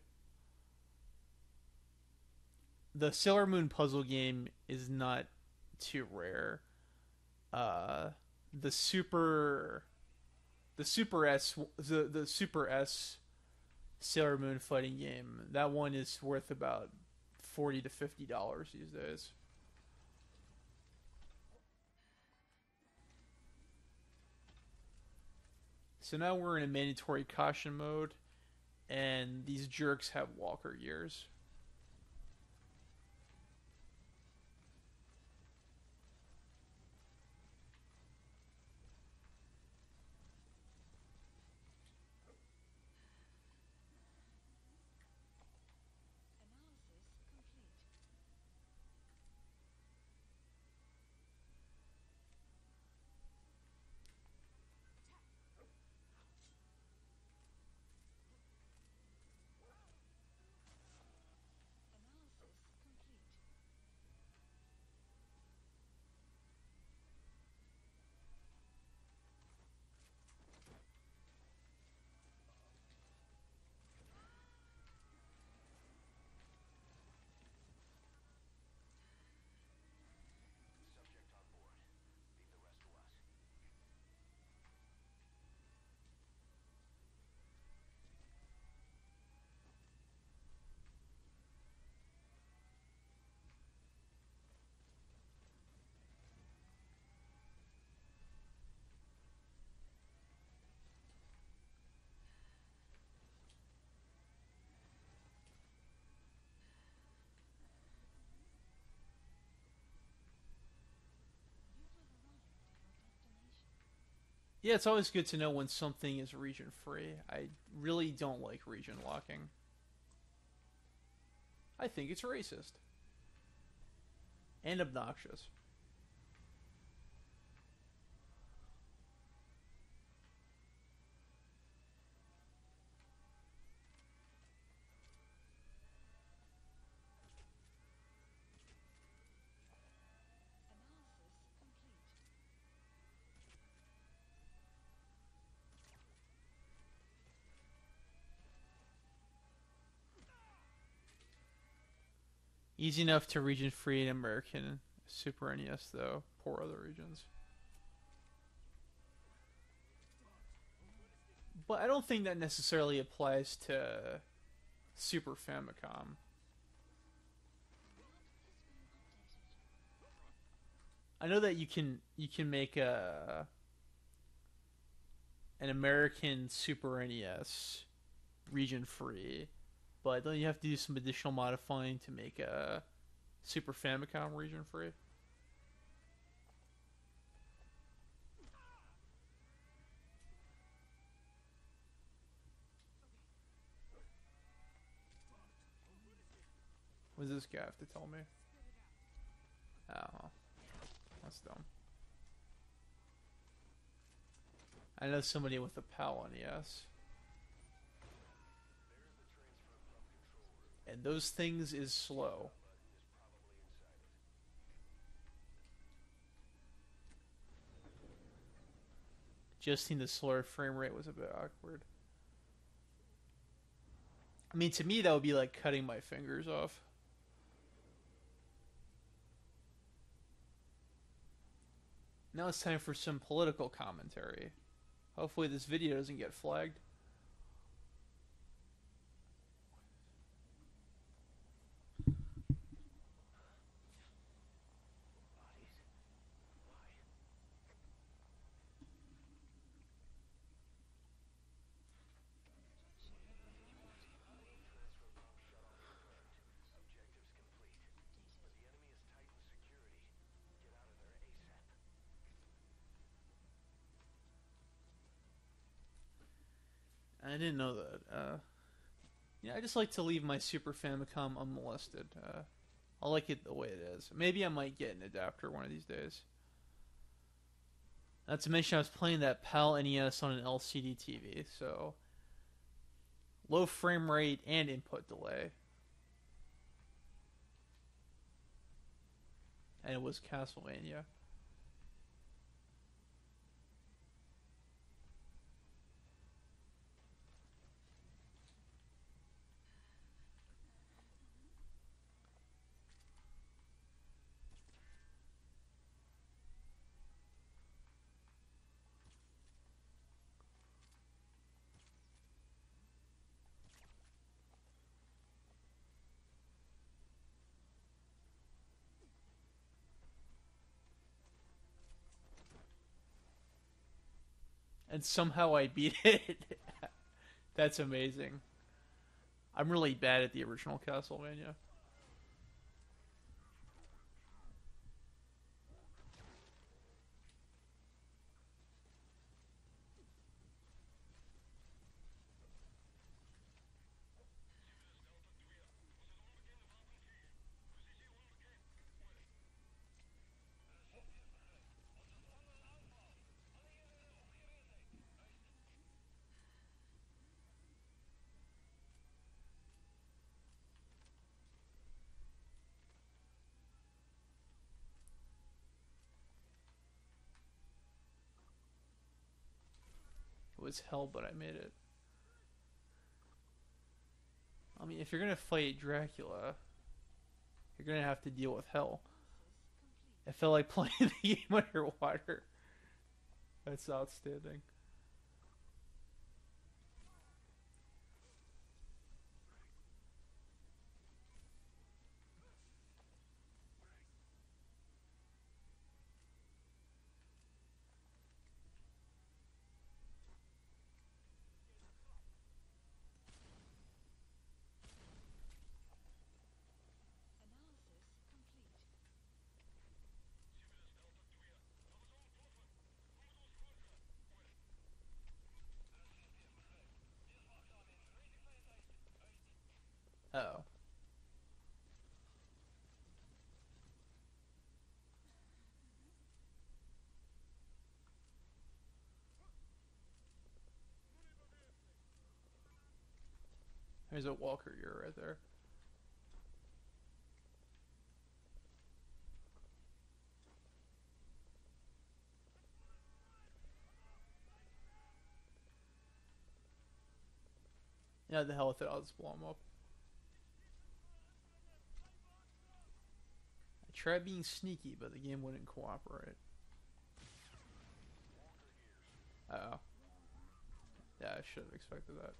The Sailor Moon puzzle game is not too rare. Uh, the super, the Super S, the Super S Sailor Moon fighting game. That one is worth about $40 to $50 these days. So now we're in a mandatory caution mode, and these jerks have walker gears. Yeah, it's always good to know when something is region free. I really don't like region locking. I think it's racist and obnoxious. Easy enough to region free in American Super NES, though. Poor other regions. But I don't think that necessarily applies to Super Famicom. I know that you can make a an American Super NES region free, but don't you have to do some additional modifying to make a Super Famicom region free? What does this guy have to tell me? Oh, that's dumb. I know somebody with a PAL NES. And those things is slow. Adjusting the slower frame rate was a bit awkward. I mean, to me, that would be like cutting my fingers off. Now it's time for some political commentary. Hopefully, this video doesn't get flagged. I didn't know that. Yeah, I just like to leave my Super Famicom unmolested. I like it the way it is. Maybe I might get an adapter one of these days. Not to mention, I was playing that PAL NES on an LCD TV, so low frame rate and input delay. And it was Castlevania. And somehow I beat it. That's amazing. I'm really bad at the original Castlevania. It was hell, but I made it. I mean, if you're gonna fight Dracula, you're gonna have to deal with hell. I felt like playing the game underwater. That's outstanding. Oh. There's a Walker gear right there. Yeah, the hell with it. I'll just blow him up. I tried being sneaky, but the game wouldn't cooperate. Oh. Yeah, I should have expected that.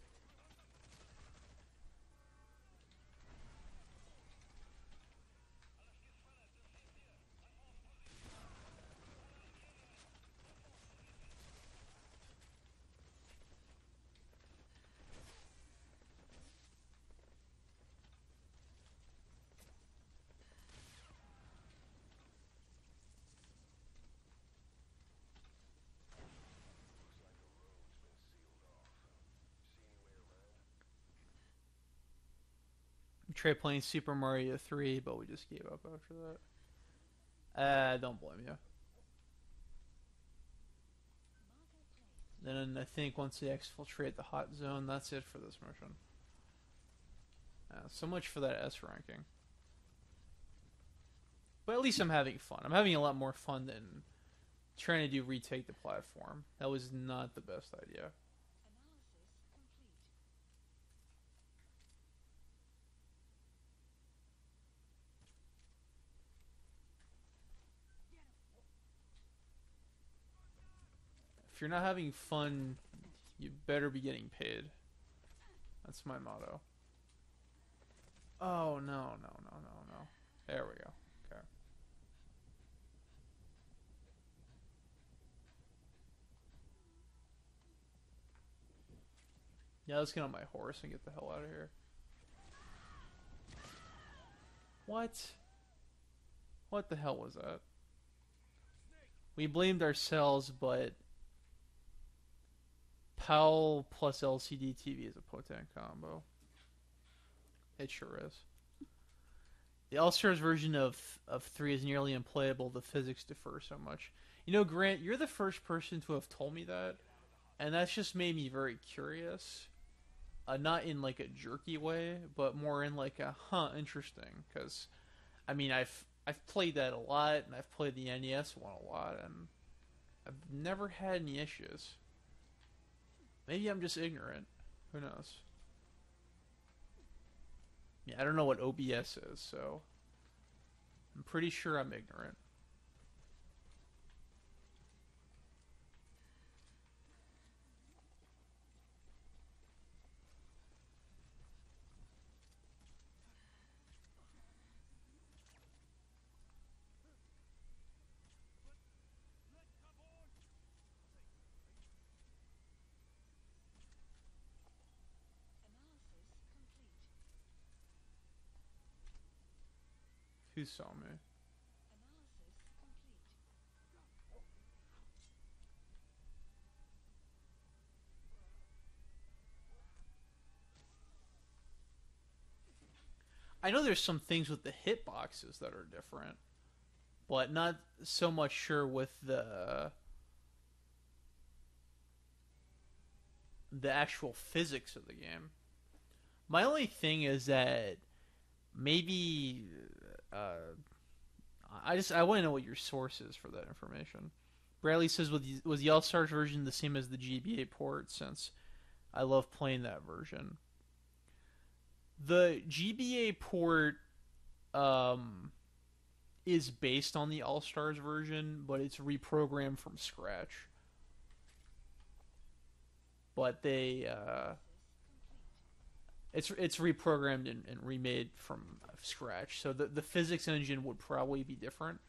We tried playing Super Mario 3, but we just gave up after that. Don't blame you. Then I think once they exfiltrate the hot zone, that's it for this mission. So much for that S ranking. But at least I'm having fun. I'm having a lot more fun than trying to do retake the platform. That was not the best idea. If you're not having fun, you better be getting paid. That's my motto. Oh, no, no, no, no, no. There we go. Okay. Yeah, let's get on my horse and get the hell out of here. What? What the hell was that? We blamed ourselves, but PAL plus LCD TV is a potent combo. It sure is. The All-Stars version of 3 is nearly unplayable. The physics differ so much. You know, Grant, you're the first person to have told me that, and that's just made me very curious. Not in like a jerky way, but more in like a interesting. Because I mean, I've played that a lot, and I've played the NES one a lot, and I've never had any issues. Maybe I'm just ignorant. Who knows? Yeah, I don't know what OBS is, so I'm pretty sure I'm ignorant. Who saw me? I know there's some things with the hitboxes that are different, but not so much sure with the actual physics of the game. My only thing is that maybe uh, I want to know what your source is for that information. Bradley says, was the All Stars version the same as the GBA port? Since I love playing that version. The GBA port um, is based on the All Stars version, but it's reprogrammed from scratch. But it's reprogrammed and remade from scratch. So the physics engine would probably be different.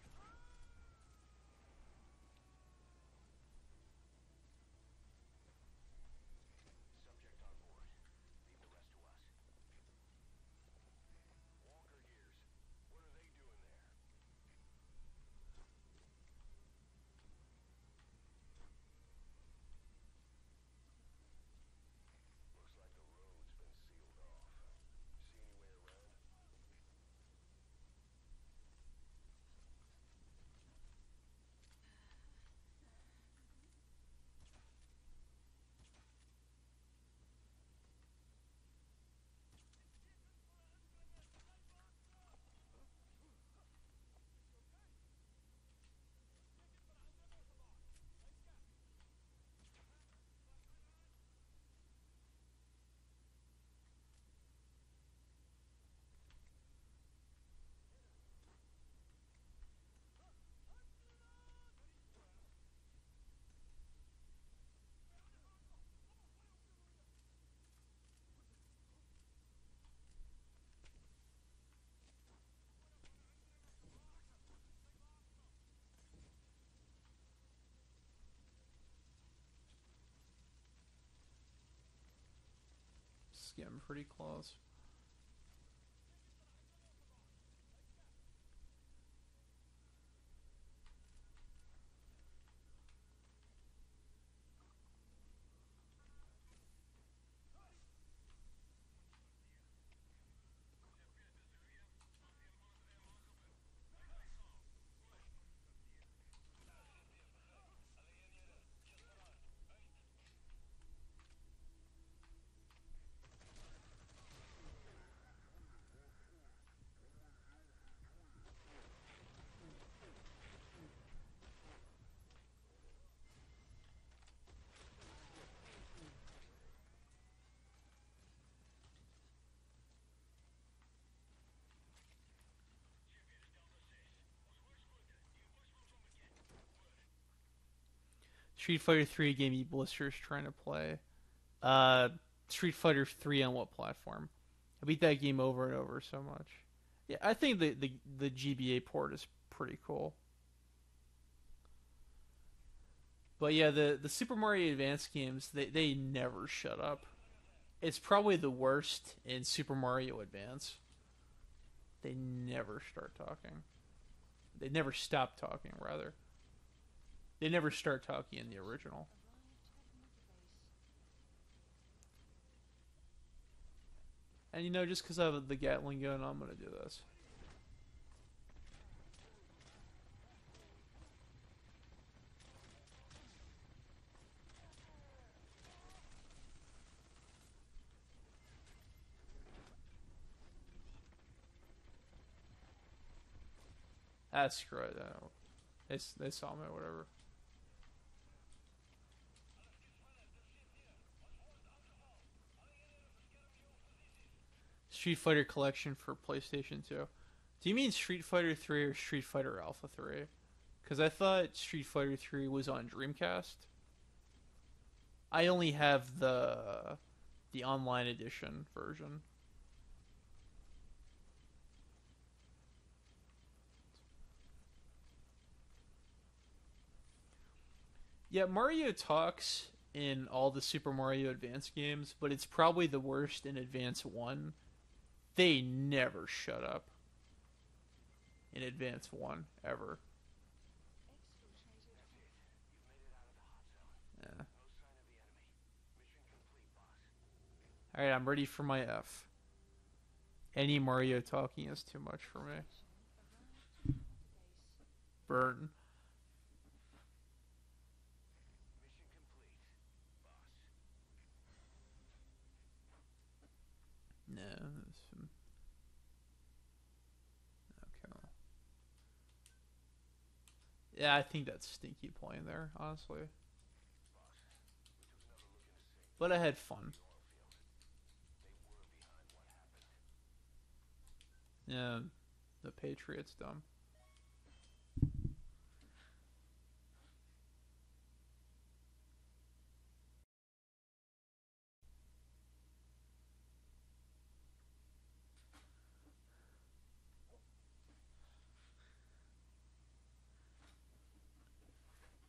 getting pretty close. Street Fighter 3 gave me blisters trying to play. Uh, Street Fighter 3 on what platform? I beat that game over and over so much. Yeah, I think the GBA port is pretty cool. But yeah, the Super Mario Advance games, they never shut up. It's probably the worst in Super Mario Advance. They never start talking. They never stop talking, rather. They never start talking in the original. And you know, just because I have the Gatling gun, I'm gonna do this. Ah, screw it. They saw me, or whatever. Street Fighter Collection for PlayStation 2. Do you mean Street Fighter 3 or Street Fighter Alpha 3? Because I thought Street Fighter 3 was on Dreamcast. I only have the online edition version. Yeah, Mario talks in all the Super Mario Advance games, but it's probably the worst in Advance 1. They never shut up in Advance 1, ever. Yeah. Alright, I'm ready for my F. Any Mario talking is too much for me. Burn. No. Okay. Yeah, I think that's stinky playing there, honestly. But I had fun. Yeah, the Patriots dumb.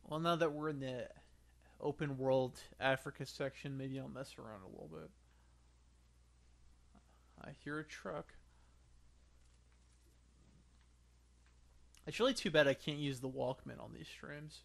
Well, now that we're in the open world Africa section, maybe I'll mess around a little bit. I hear a truck. It's really too bad I can't use the Walkman on these streams.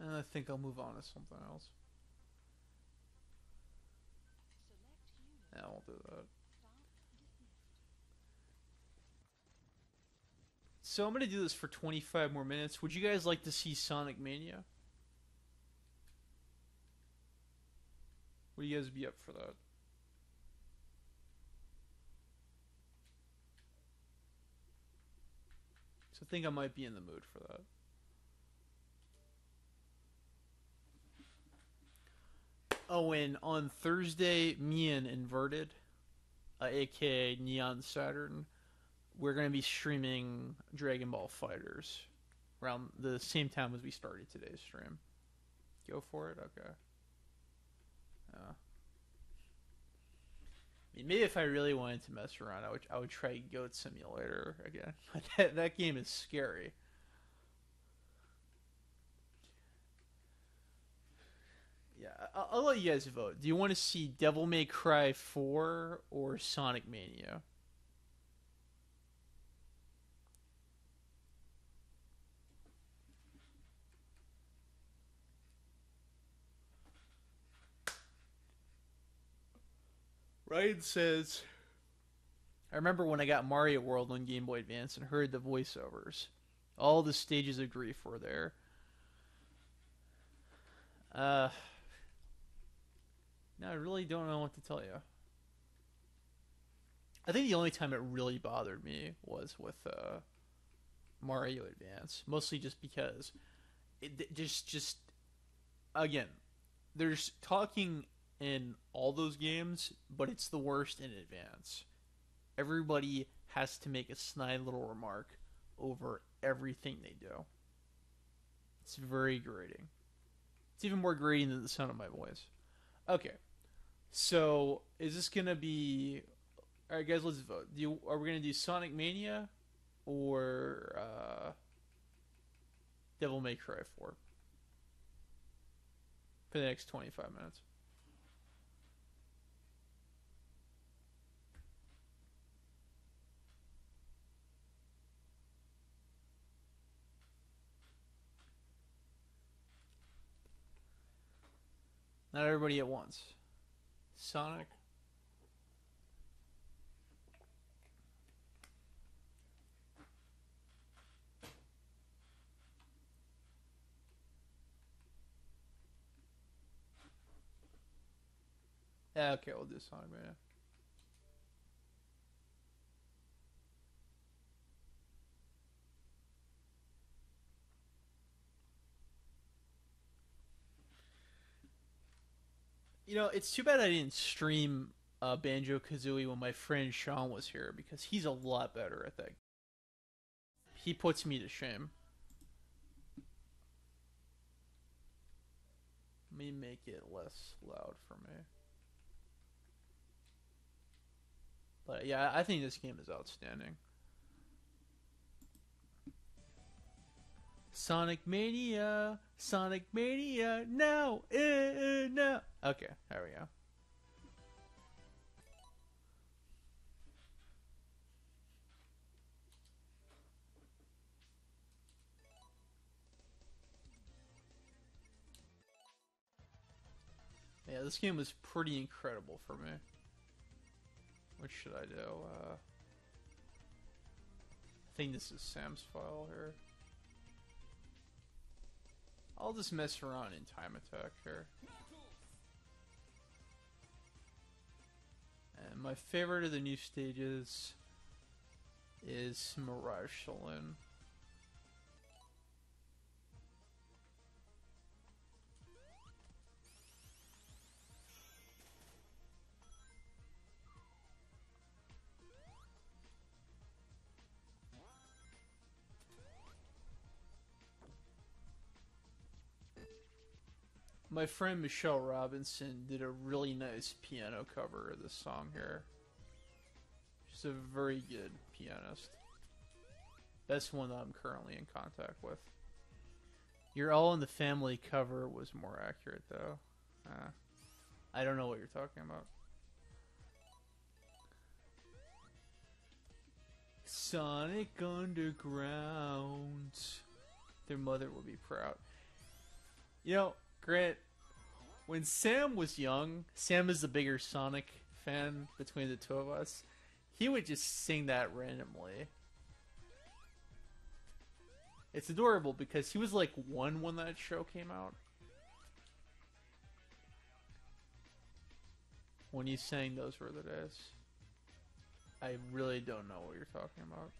And I think I'll move on to something else. Yeah, I won't do that. So I'm gonna do this for 25 more minutes. Would you guys like to see Sonic Mania? Would you guys be up for that? So I think I might be in the mood for that. Oh, and on Thursday, me and Inverted, aka Neon Saturn, we're gonna be streaming Dragon Ball Fighters around the same time as we started today's stream. Go for it. Okay. I mean, maybe if I really wanted to mess around, I would try Goat Simulator again. That game is scary. Yeah, I'll let you guys vote. Do you want to see Devil May Cry 4 or Sonic Mania? Ryan says, I remember when I got Mario World on Game Boy Advance and heard the voiceovers. All the stages of grief were there. Uh, no, I really don't know what to tell you. I think the only time it really bothered me was with Mario Advance, mostly just because just again, there's talking in all those games, but it's the worst in Advance. Everybody has to make a snide little remark over everything they do. It's very grating. It's even more grating than the sound of my voice. Okay, so is this gonna be? All right, guys, let's vote. Are we gonna do Sonic Mania or Devil May Cry 4 for the next 25 minutes? Not everybody at once. Sonic. Yeah, okay, we'll do Sonic Mania. You know, it's too bad I didn't stream Banjo Kazooie when my friend Sean was here because he's a lot better at that. He puts me to shame. Let me make it less loud for me. But yeah, I think this game is outstanding. Sonic Mania, Sonic Mania, now, now. Okay, there we go. Yeah, this game was pretty incredible for me. What should I do? I think this is Sam's file here. I'll just mess around in Time Attack here. And my favorite of the new stages is Mirage Saloon. My friend Michelle Robinson did a really nice piano cover of this song here. She's a very good pianist. That's one that I'm currently in contact with. Your All in the Family cover was more accurate, though. I don't know what you're talking about. Sonic Underground. Their mother will be proud. You know, Grant, when Sam was young, Sam is the bigger Sonic fan between the two of us. He would just sing that randomly. It's adorable because he was like 1 when that show came out. When he sang Those Were the Days. I really don't know what you're talking about.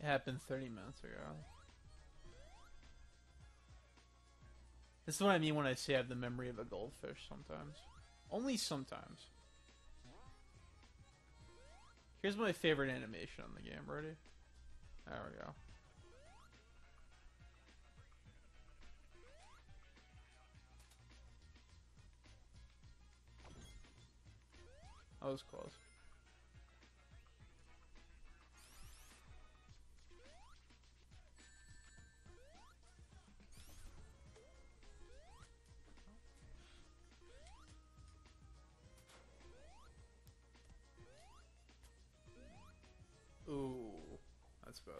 It happened 30 minutes ago. This is what I mean when I say I have the memory of a goldfish sometimes. Only sometimes. Here's my favorite animation on the game. Ready? There we go. That was close. Ooh, that's bad.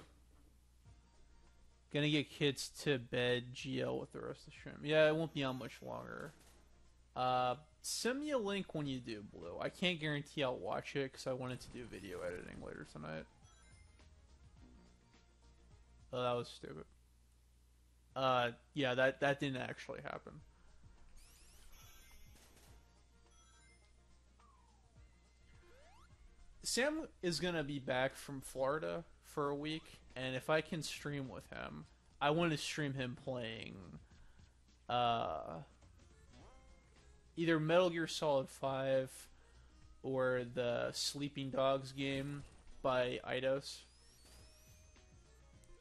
Gonna get kids to bed GL with the rest of the stream. Yeah, it won't be on much longer. Send me a link when you do, Blue. I can't guarantee I'll watch it because I wanted to do video editing later tonight. Oh, that was stupid. Yeah, that didn't actually happen. Sam is gonna be back from Florida for a week, and if I can stream with him, I want to stream him playing either Metal Gear Solid 5 or the Sleeping Dogs game by Eidos.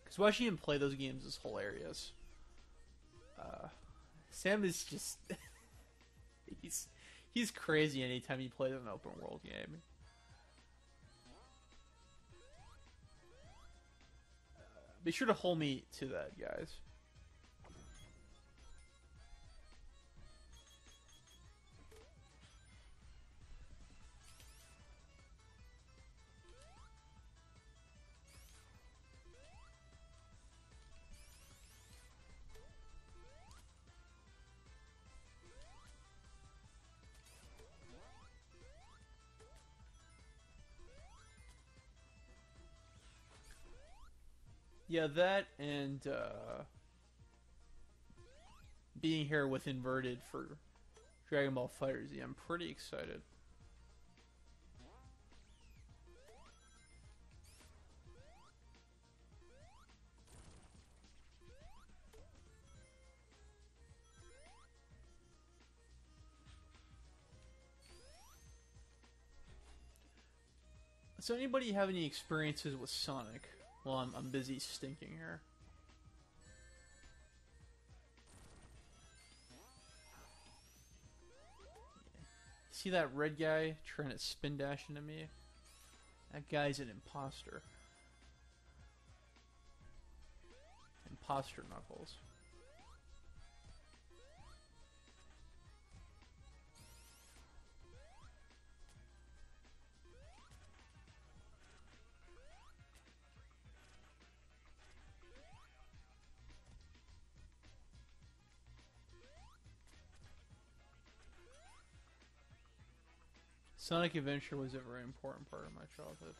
Because watching him play those games is hilarious. Sam is just he's crazy anytime he plays an open world game. Be sure to hold me to that, guys. Yeah, that and being here with Inverted for Dragon Ball FighterZ. I'm pretty excited. So anybody have any experiences with Sonic? Well, I'm busy stinking here. See that red guy trying to spin dash into me? That guy's an imposter. Imposter Knuckles. Sonic Adventure was a very important part of my childhood.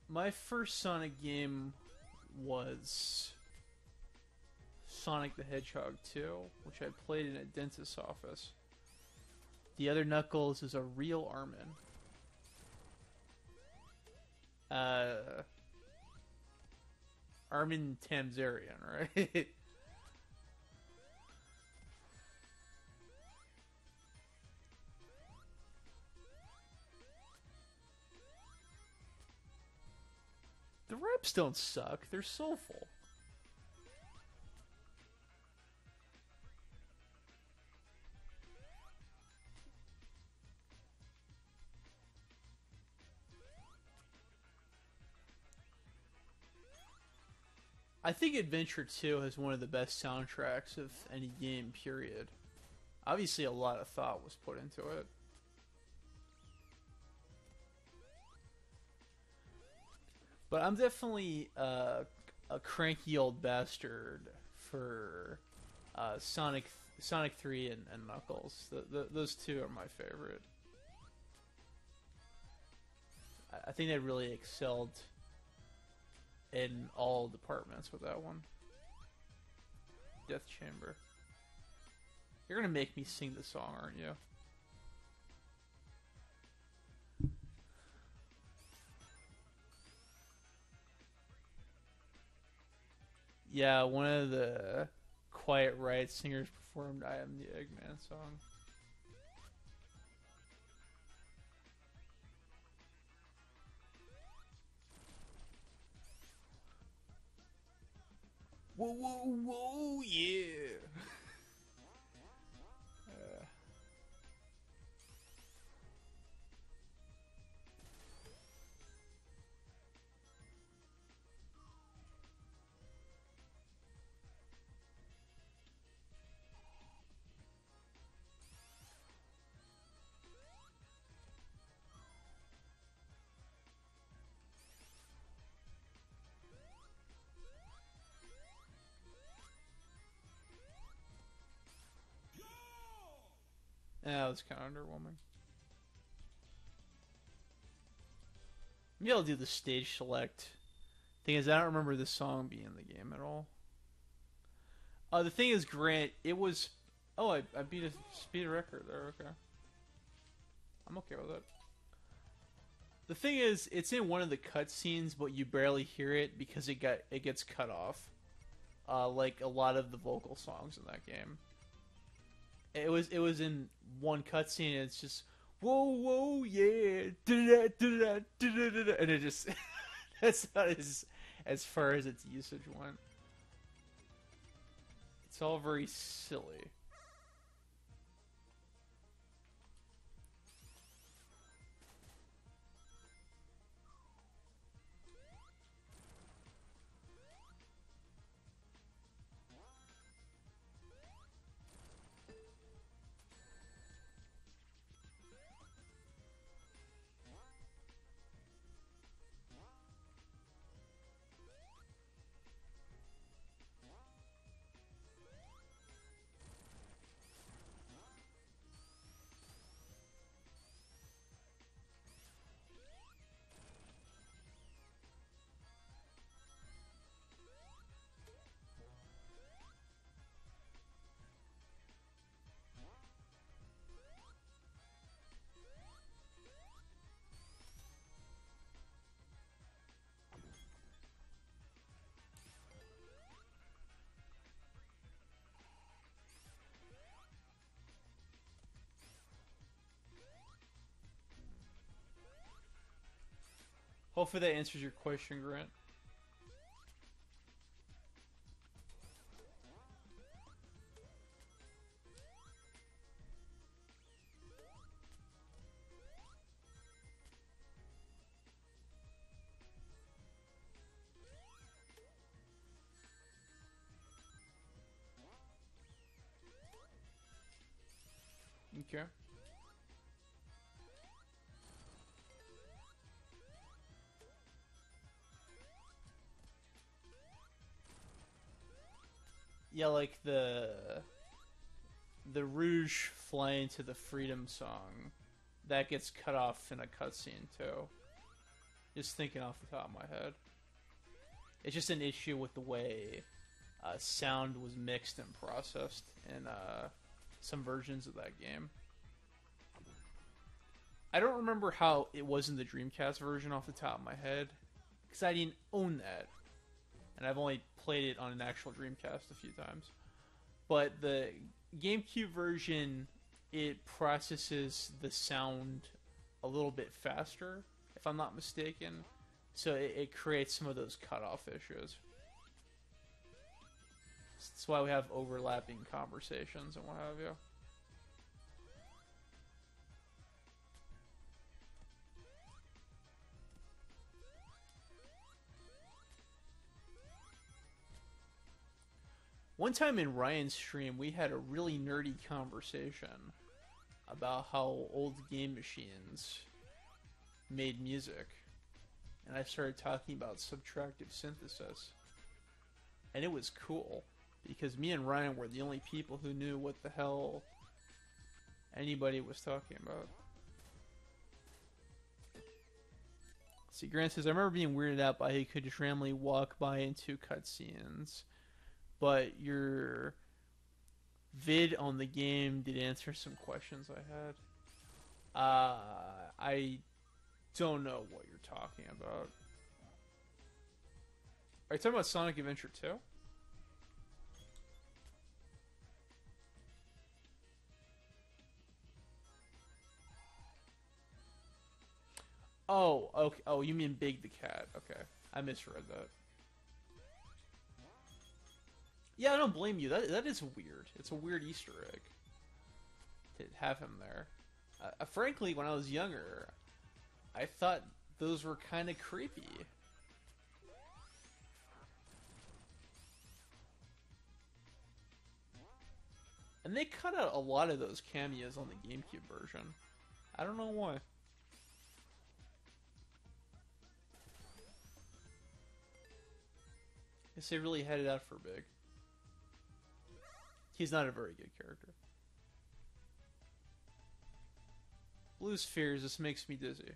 My first Sonic game was Sonic the Hedgehog 2, which I played in a dentist's office. The other Knuckles is a real Armin. Armin Tamzarian, right? The raps don't suck, they're soulful. I think Adventure 2 has one of the best soundtracks of any game, period. Obviously, a lot of thought was put into it. But I'm definitely a cranky old bastard for Sonic 3 and Knuckles. Those two are my favorite. I think they really excelled in all departments with that one. Death Chamber. You're gonna make me sing the song, aren't you? Yeah, one of the Quiet Riot singers performed "I Am the Eggman" song. Whoa, whoa, whoa, yeah. Uh, that was kind of underwhelming. Maybe I'll do the stage select. Thing is, I don't remember the song being in the game at all. The thing is, Grant, it was. Oh, I beat a speed record there. Okay, I'm okay with it. The thing is, it's in one of the cutscenes, but you barely hear it because it gets cut off. Like a lot of the vocal songs in that game. It was in one cutscene. And it's just whoa whoa yeah, da da da da, and it just that's not as far as its usage went. It's all very silly. Hopefully that answers your question, Grant. Okay. Yeah, like the Rouge flying to the Freedom song that gets cut off in a cutscene too. Just thinking off the top of my head, it's just an issue with the way sound was mixed and processed in some versions of that game. I don't remember how it was in the Dreamcast version off the top of my head because I didn't own that, and I've only played it on an actual Dreamcast a few times. But the GameCube version, it processes the sound a little bit faster, if I'm not mistaken. So it creates some of those cutoff issues. That's why we have overlapping conversations and what have you. One time in Ryan's stream, we had a really nerdy conversation about how old game machines made music. And I started talking about subtractive synthesis. And it was cool, because me and Ryan were the only people who knew what the hell anybody was talking about. See, Grant says, I remember being weirded out by how you could just randomly walk by into cutscenes, but your vid on the game did answer some questions I had. I don't know what you're talking about. Are you talking about Sonic Adventure 2? Oh, okay. Oh, you mean Big the cat? Okay, I misread that. Yeah, I don't blame you. That is weird. It's a weird Easter egg to have him there. Frankly, when I was younger, I thought those were kind of creepy. And they cut out a lot of those cameos on the GameCube version. I don't know why. Guess they really had it out for Big. He's not a very good character. Blue spheres, this makes me dizzy.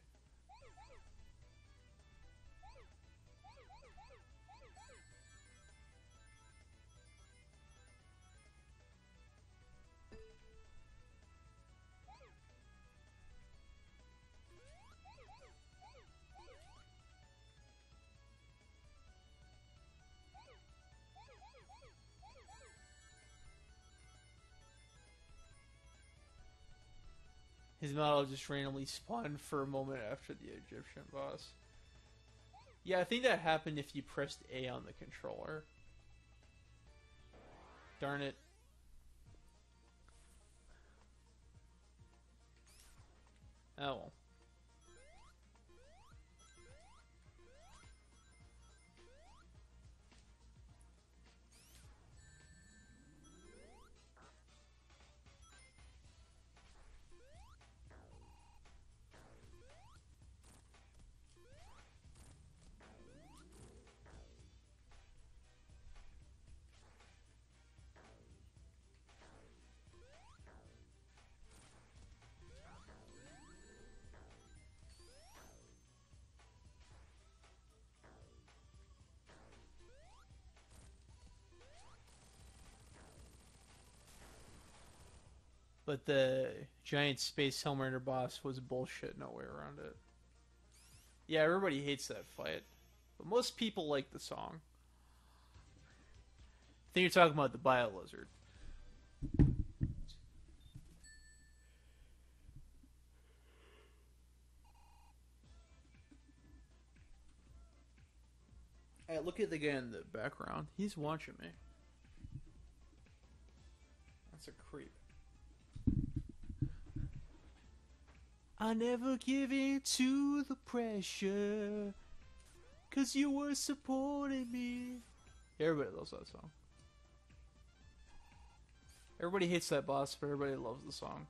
His model just randomly spawned for a moment after the Egyptian boss. Yeah, I think that happened if you pressed A on the controller. Darn it. Oh well. But the giant space helmeter boss was bullshit, no way around it. Yeah, everybody hates that fight. But most people like the song. I think you're talking about the Bio Lizard. Hey, look at the guy in the background. He's watching me. That's a creep. I never give in to the pressure, 'cause you were supporting me. Everybody loves that song. Everybody hates that boss, but everybody loves the song.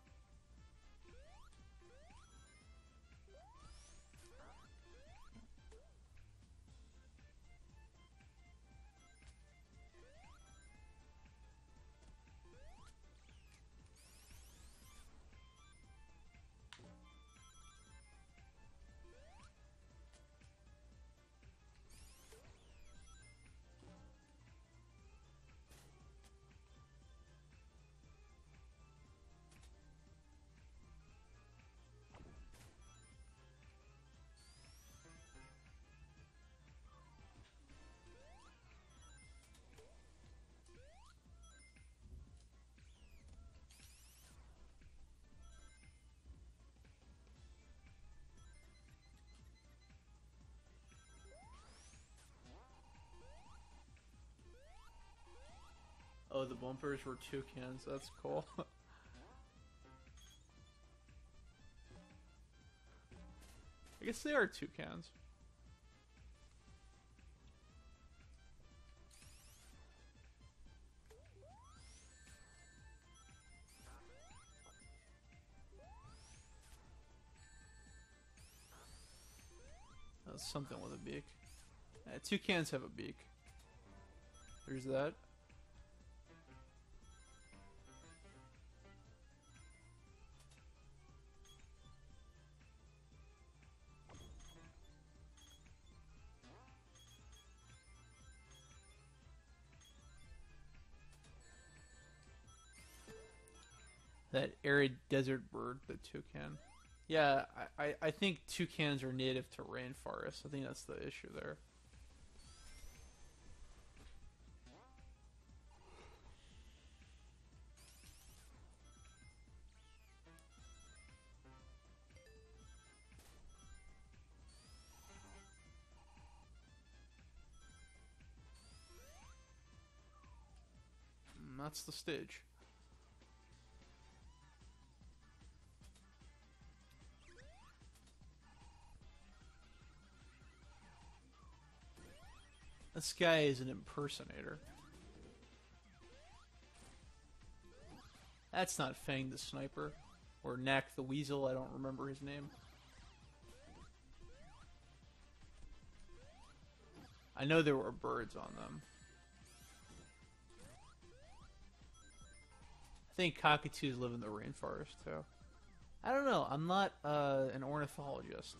Oh, the bumpers were toucans. That's cool. I guess they are toucans. That's something with a beak. Toucans have a beak. There's that. That arid desert bird, the toucan. Yeah, I think toucans are native to rainforests. I think that's the issue there. That's the stage. This guy is an impersonator. That's not Fang the Sniper. Or Knack the Weasel, I don't remember his name. I know there were birds on them. I think cockatoos live in the rainforest, too. I don't know, I'm not an ornithologist.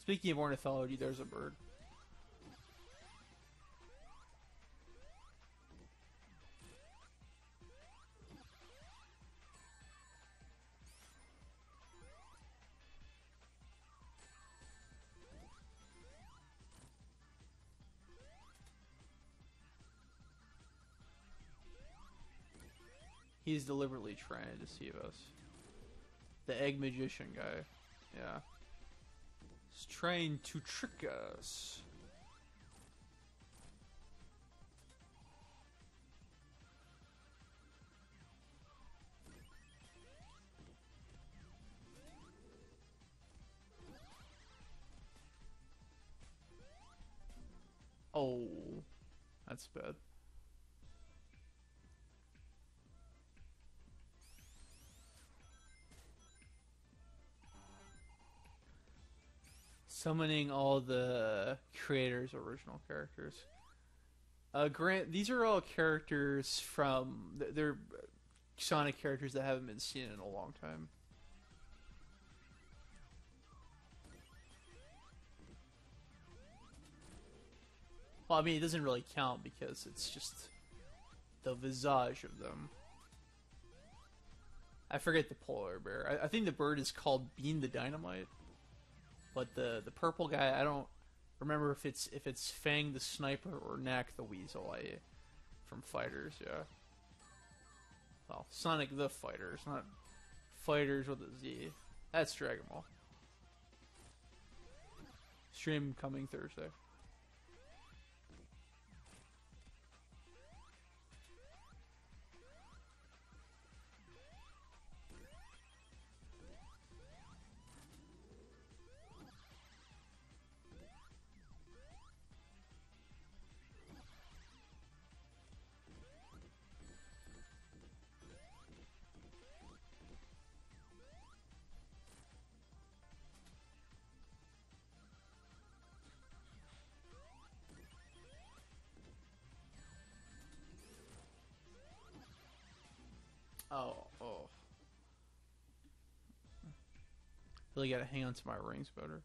Speaking of ornithology, there's a bird. He's deliberately trying to deceive us. The egg magician guy. Yeah. He's trying to trick us. Oh, that's bad. Summoning all the creators' original characters. Grant, these are all characters from... They're Sonic characters that haven't been seen in a long time. Well, I mean, it doesn't really count because it's just the visage of them. I forget the polar bear. I think the bird is called Bean the Dynamite. But the purple guy, I don't remember if it's Fang the Sniper or Knack the Weasel. From Fighters, yeah. Well, Sonic the Fighters, not Fighters with a Z. That's Dragon Ball. Stream coming Thursday. Oh. Really gotta hang on to my rings better.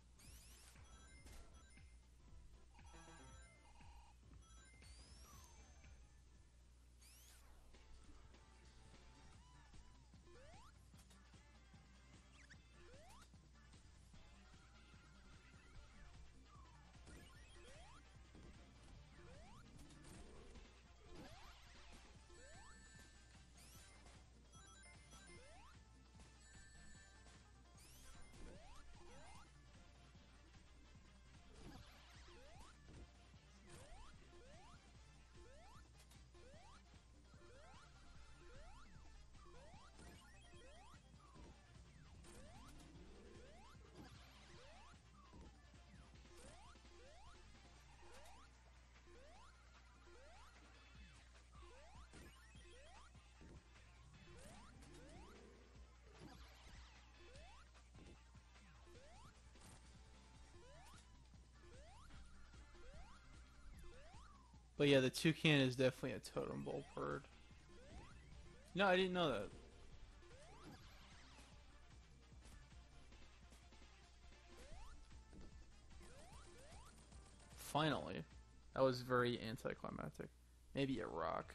But yeah, the toucan is definitely a totem pole bird. No, I didn't know that. Finally. That was very anticlimactic. Maybe a rock.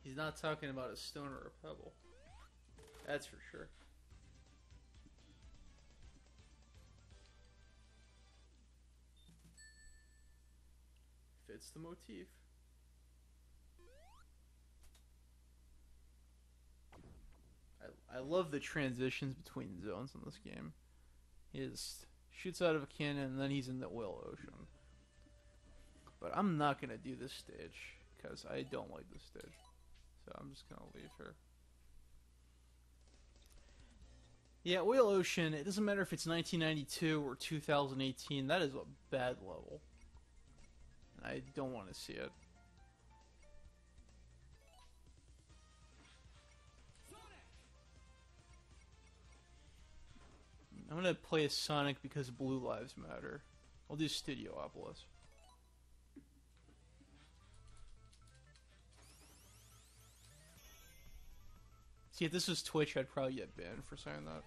He's not talking about a stone or a pebble. That's for sure. Fits the motif. I love the transitions between zones in this game. He just shoots out of a cannon and then he's in the oil ocean. but I'm not gonna do this stage because I don't like this stage. So I'm just gonna leave her. Yeah, Oil Ocean, it doesn't matter if it's 1992 or 2018, that is a bad level. And I don't want to see it. I'm gonna play as Sonic because Blue Lives Matter. I'll do Studiopolis. See, if this was Twitch, I'd probably get banned for saying that.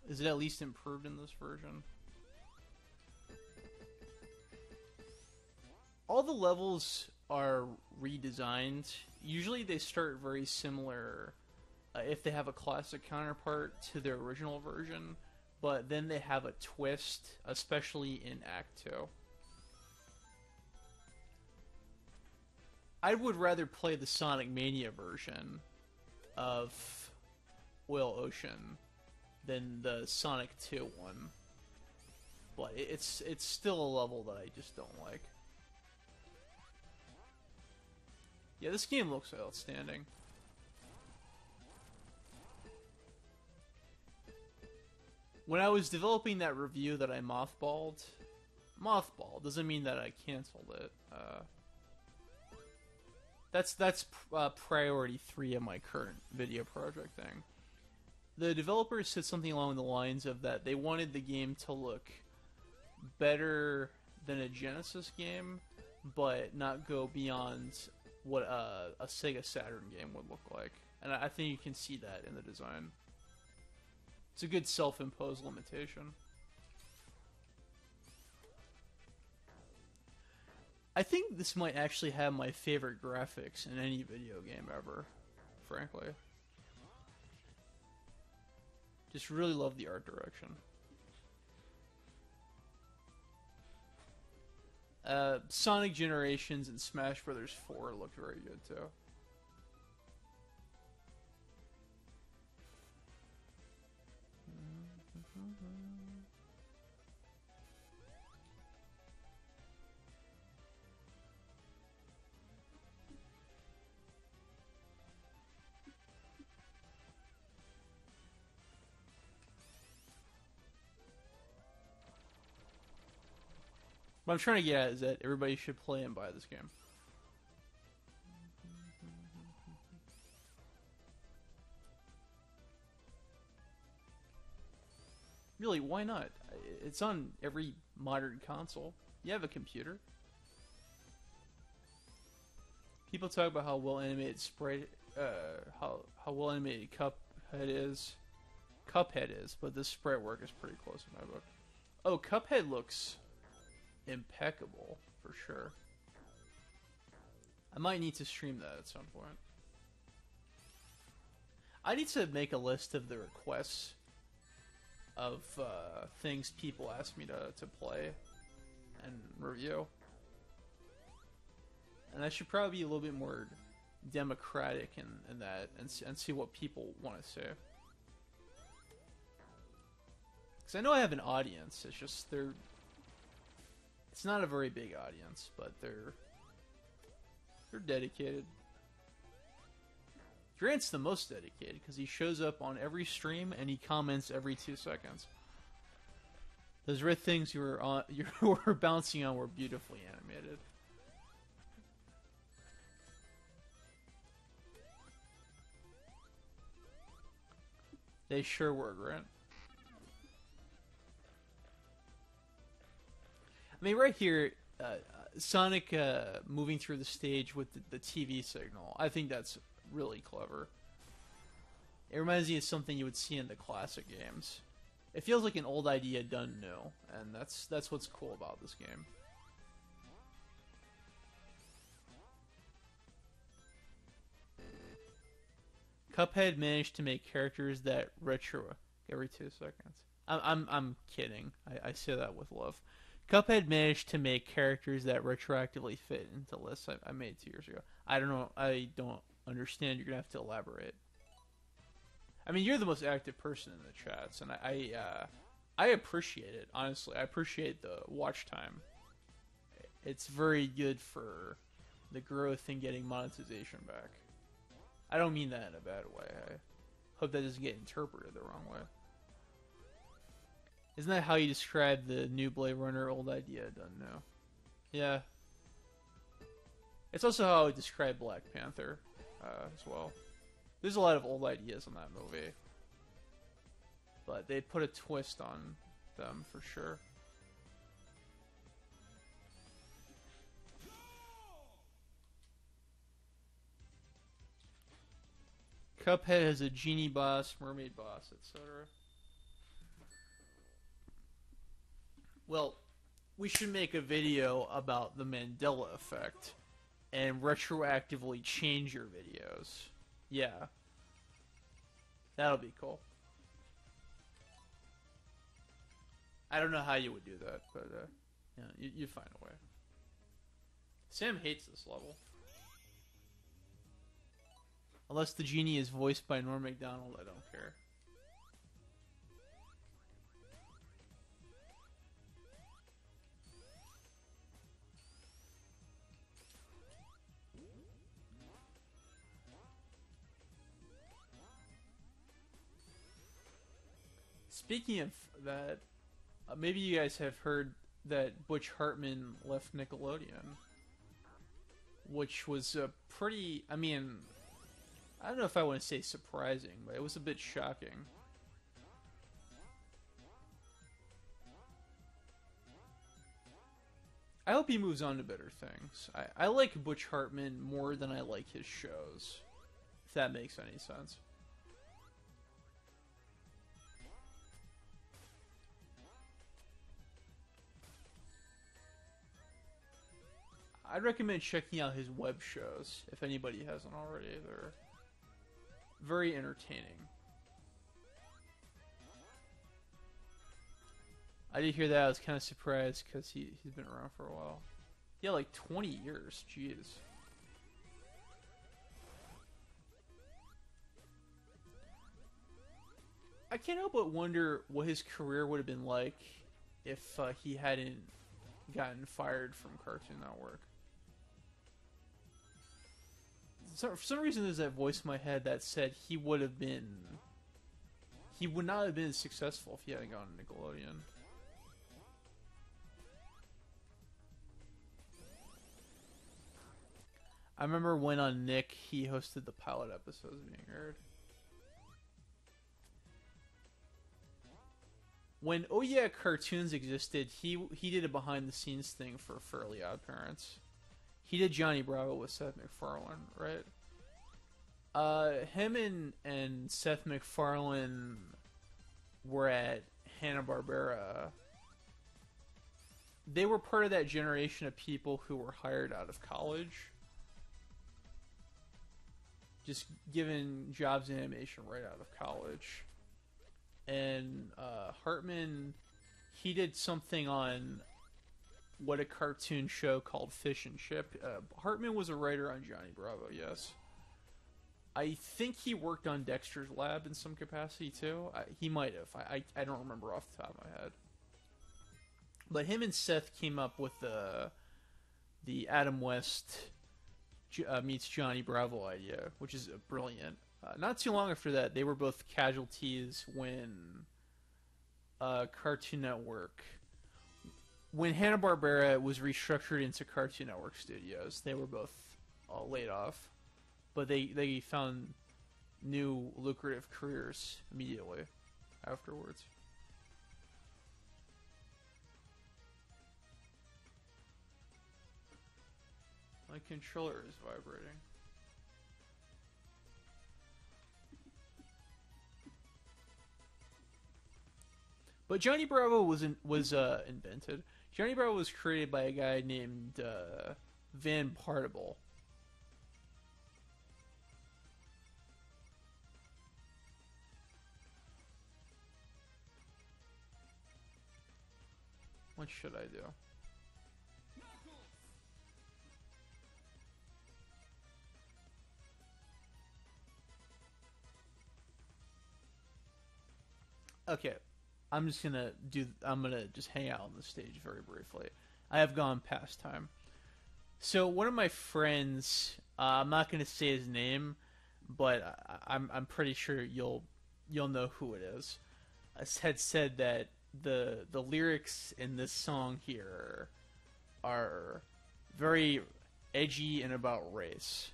Is it at least improved in this version? All the levels are redesigned. Usually they start very similar if they have a classic counterpart to their original version, but then they have a twist, especially in Act 2. I would rather play the Sonic Mania version of Oil Ocean than the Sonic 2 one. But it's still a level that I just don't like. Yeah, this game looks outstanding. When I was developing that review that I mothballed doesn't mean that I canceled it. That's priority 3 of my current video project thing. The developers said something along the lines of that they wanted the game to look better than a Genesis game, but not go beyond what a Sega Saturn game would look like. And I think you can see that in the design. It's a good self-imposed limitation. I think this might actually have my favorite graphics in any video game ever, frankly. Just really love the art direction. Sonic Generations and Smash Bros. 4 looked very good too. What I'm trying to get at is that everybody should play and buy this game. Really, why not? It's on every modern console. You have a computer. People talk about how well animated sprite, how well animated Cuphead is, but this sprite work is pretty close in my book. Oh, Cuphead looks impeccable for sure. I might need to stream that at some point. I need to make a list of the requests of things people ask me to play and review. And I should probably be a little bit more democratic in that and see what people want to say. Because I know I have an audience, it's just it's not a very big audience, but they're dedicated. Grant's the most dedicated because he shows up on every stream and he comments every 2 seconds. Those red things you were bouncing on were beautifully animated. They sure were, Grant. I mean, right here, Sonic moving through the stage with the TV signal. I think that's really clever. It reminds me of something you would see in the classic games. It feels like an old idea done new, and that's what's cool about this game. Cuphead managed to make characters that retro every 2 seconds. I'm kidding. I say that with love. Cuphead managed to make characters that retroactively fit into lists I made 2 years ago. I don't know. I don't understand. You're gonna have to elaborate. I mean, you're the most active person in the chats, and I appreciate it. Honestly, I appreciate the watch time. It's very good for the growth and getting monetization back. I don't mean that in a bad way. I hope that doesn't get interpreted the wrong way. Isn't that how you describe the new Blade Runner? Old idea, done now. Yeah. It's also how I describe Black Panther as well. There's a lot of old ideas in that movie, but they put a twist on them for sure. Cuphead has a genie boss, mermaid boss, etc. Well, we should make a video about the Mandela effect and retroactively change your videos. Yeah. That'll be cool. I don't know how you would do that, but yeah, you find a way. Sam hates this level. Unless the genie is voiced by Norm Macdonald, I don't care. Speaking of that, maybe you guys have heard that Butch Hartman left Nickelodeon, which was a pretty, I mean, I don't know if I want to say surprising, but it was a bit shocking. I hope he moves on to better things. I like Butch Hartman more than I like his shows, if that makes any sense. I'd recommend checking out his web shows, if anybody hasn't already. They're very entertaining. I did hear that. I was kind of surprised because he's been around for a while. Yeah, like 20 years. Jeez. I can't help but wonder what his career would have been like if he hadn't gotten fired from Cartoon Network. So, for some reason, there's that voice in my head that said he would not have been successful if he hadn't gone to Nickelodeon. I remember when on Nick he hosted the pilot episodes being aired. When Oh Yeah Cartoons existed, he did a behind the scenes thing for Fairly Odd Parents. He did Johnny Bravo with Seth MacFarlane, right? Him and Seth MacFarlane were at Hanna-Barbera. They were part of that generation of people who were hired out of college. Just given jobs in animation right out of college. And Hartman, he did something on What a Cartoon Show called Fish and Chip. Hartman was a writer on Johnny Bravo, yes. I think he worked on Dexter's Lab in some capacity too. He might have. I don't remember off the top of my head. But him and Seth came up with the Adam West meets Johnny Bravo idea, which is brilliant. Not too long after that, they were both casualties when Cartoon Network, when Hanna-Barbera was restructured into Cartoon Network Studios, they were both laid off, but they found new lucrative careers immediately afterwards. My controller is vibrating. But Johnny Bravo was invented. Johnny Bravo was created by a guy named Van Partible. What should I do? Okay, I'm gonna just hang out on the stage very briefly. I have gone past time. So one of my friends, I'm not gonna say his name, but I'm pretty sure you'll know who it is. Had said that the lyrics in this song here are very edgy and about race.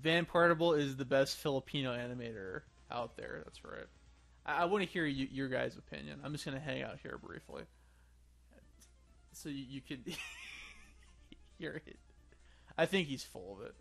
Van Partible is the best Filipino animator out there. That's right. I want to hear your guys' opinion. I'm just going to hang out here briefly, so you can hear it. I think he's full of it.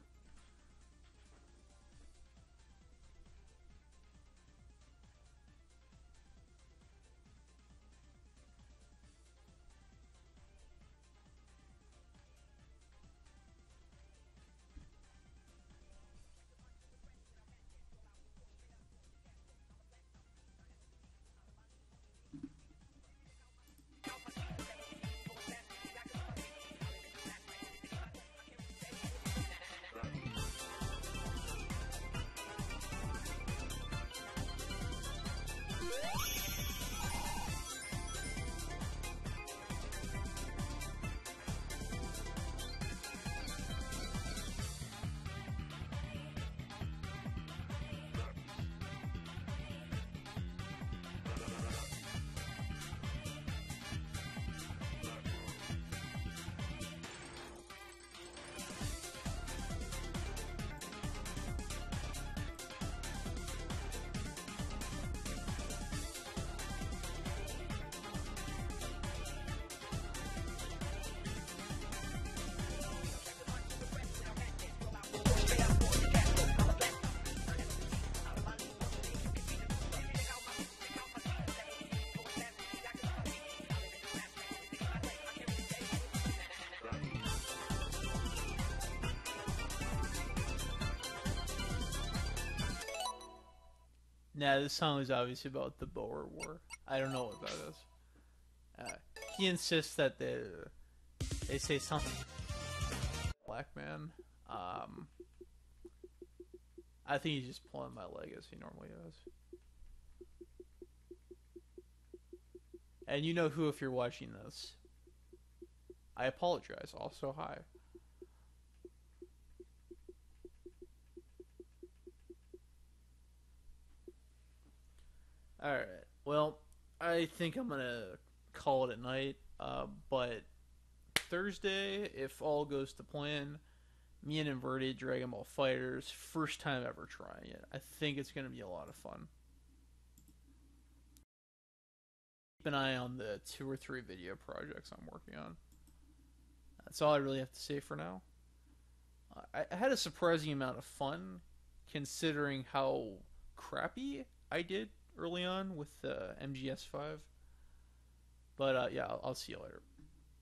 Now this song is obviously about the Boer War. I don't know what that is. Uh, he insists that they say something black man. Um, I think he's just pulling my leg as he normally does. And you know who, if you're watching this. I apologize. Also, hi. Alright. Well, I think I'm going to call it at night. But Thursday, if all goes to plan, me and Inverted Dragon Ball Fighters, first time ever trying it. I think it's going to be a lot of fun. Keep an eye on the 2 or 3 video projects I'm working on. That's all I really have to say for now. I had a surprising amount of fun considering how crappy I did early on with the MGS5. But yeah, I'll see you later.